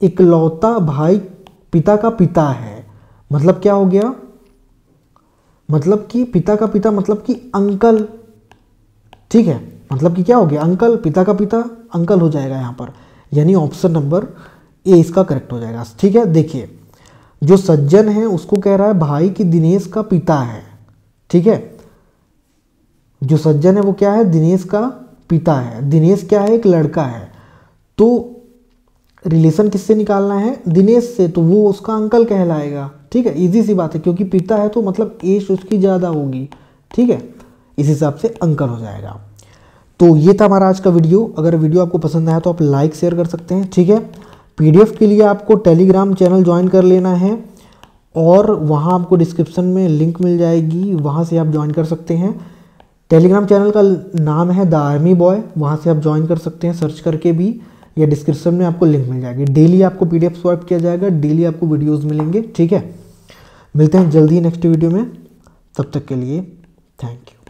इकलौता भाई पिता का पिता है। मतलब क्या हो गया? मतलब कि पिता का पिता मतलब कि अंकल, ठीक है। मतलब कि क्या हो गया? अंकल, पिता का पिता अंकल हो जाएगा यहाँ पर, यानी ऑप्शन नंबर ए इसका करेक्ट हो जाएगा, ठीक है। देखिए जो सज्जन है उसको कह रहा है भाई कि दिनेश का पिता है, ठीक है। जो सज्जन है वो क्या है? दिनेश का पिता है। दिनेश क्या है? एक लड़का है। तो रिलेशन किससे निकालना है? दिनेश से, तो वो उसका अंकल कहलाएगा, ठीक है। इजी सी बात है, क्योंकि पिता है तो मतलब एज उसकी ज़्यादा होगी, ठीक है। इस हिसाब से अंकल हो जाएगा। तो ये था हमारा आज का वीडियो। अगर वीडियो आपको पसंद आया तो आप लाइक शेयर कर सकते हैं, ठीक है। पीडीएफ के लिए आपको टेलीग्राम चैनल ज्वाइन कर लेना है, और वहाँ आपको डिस्क्रिप्शन में लिंक मिल जाएगी, वहाँ से आप ज्वाइन कर सकते हैं। टेलीग्राम चैनल का नाम है द आर्मी बॉय, वहाँ से आप ज्वाइन कर सकते हैं सर्च करके भी, या डिस्क्रिप्शन में आपको लिंक मिल जाएगी। डेली आपको पीडीएफ स्वैप किया जाएगा, डेली आपको वीडियोज़ मिलेंगे, ठीक है। मिलते हैं जल्दी ही नेक्स्ट वीडियो में, तब तक के लिए थैंक यू।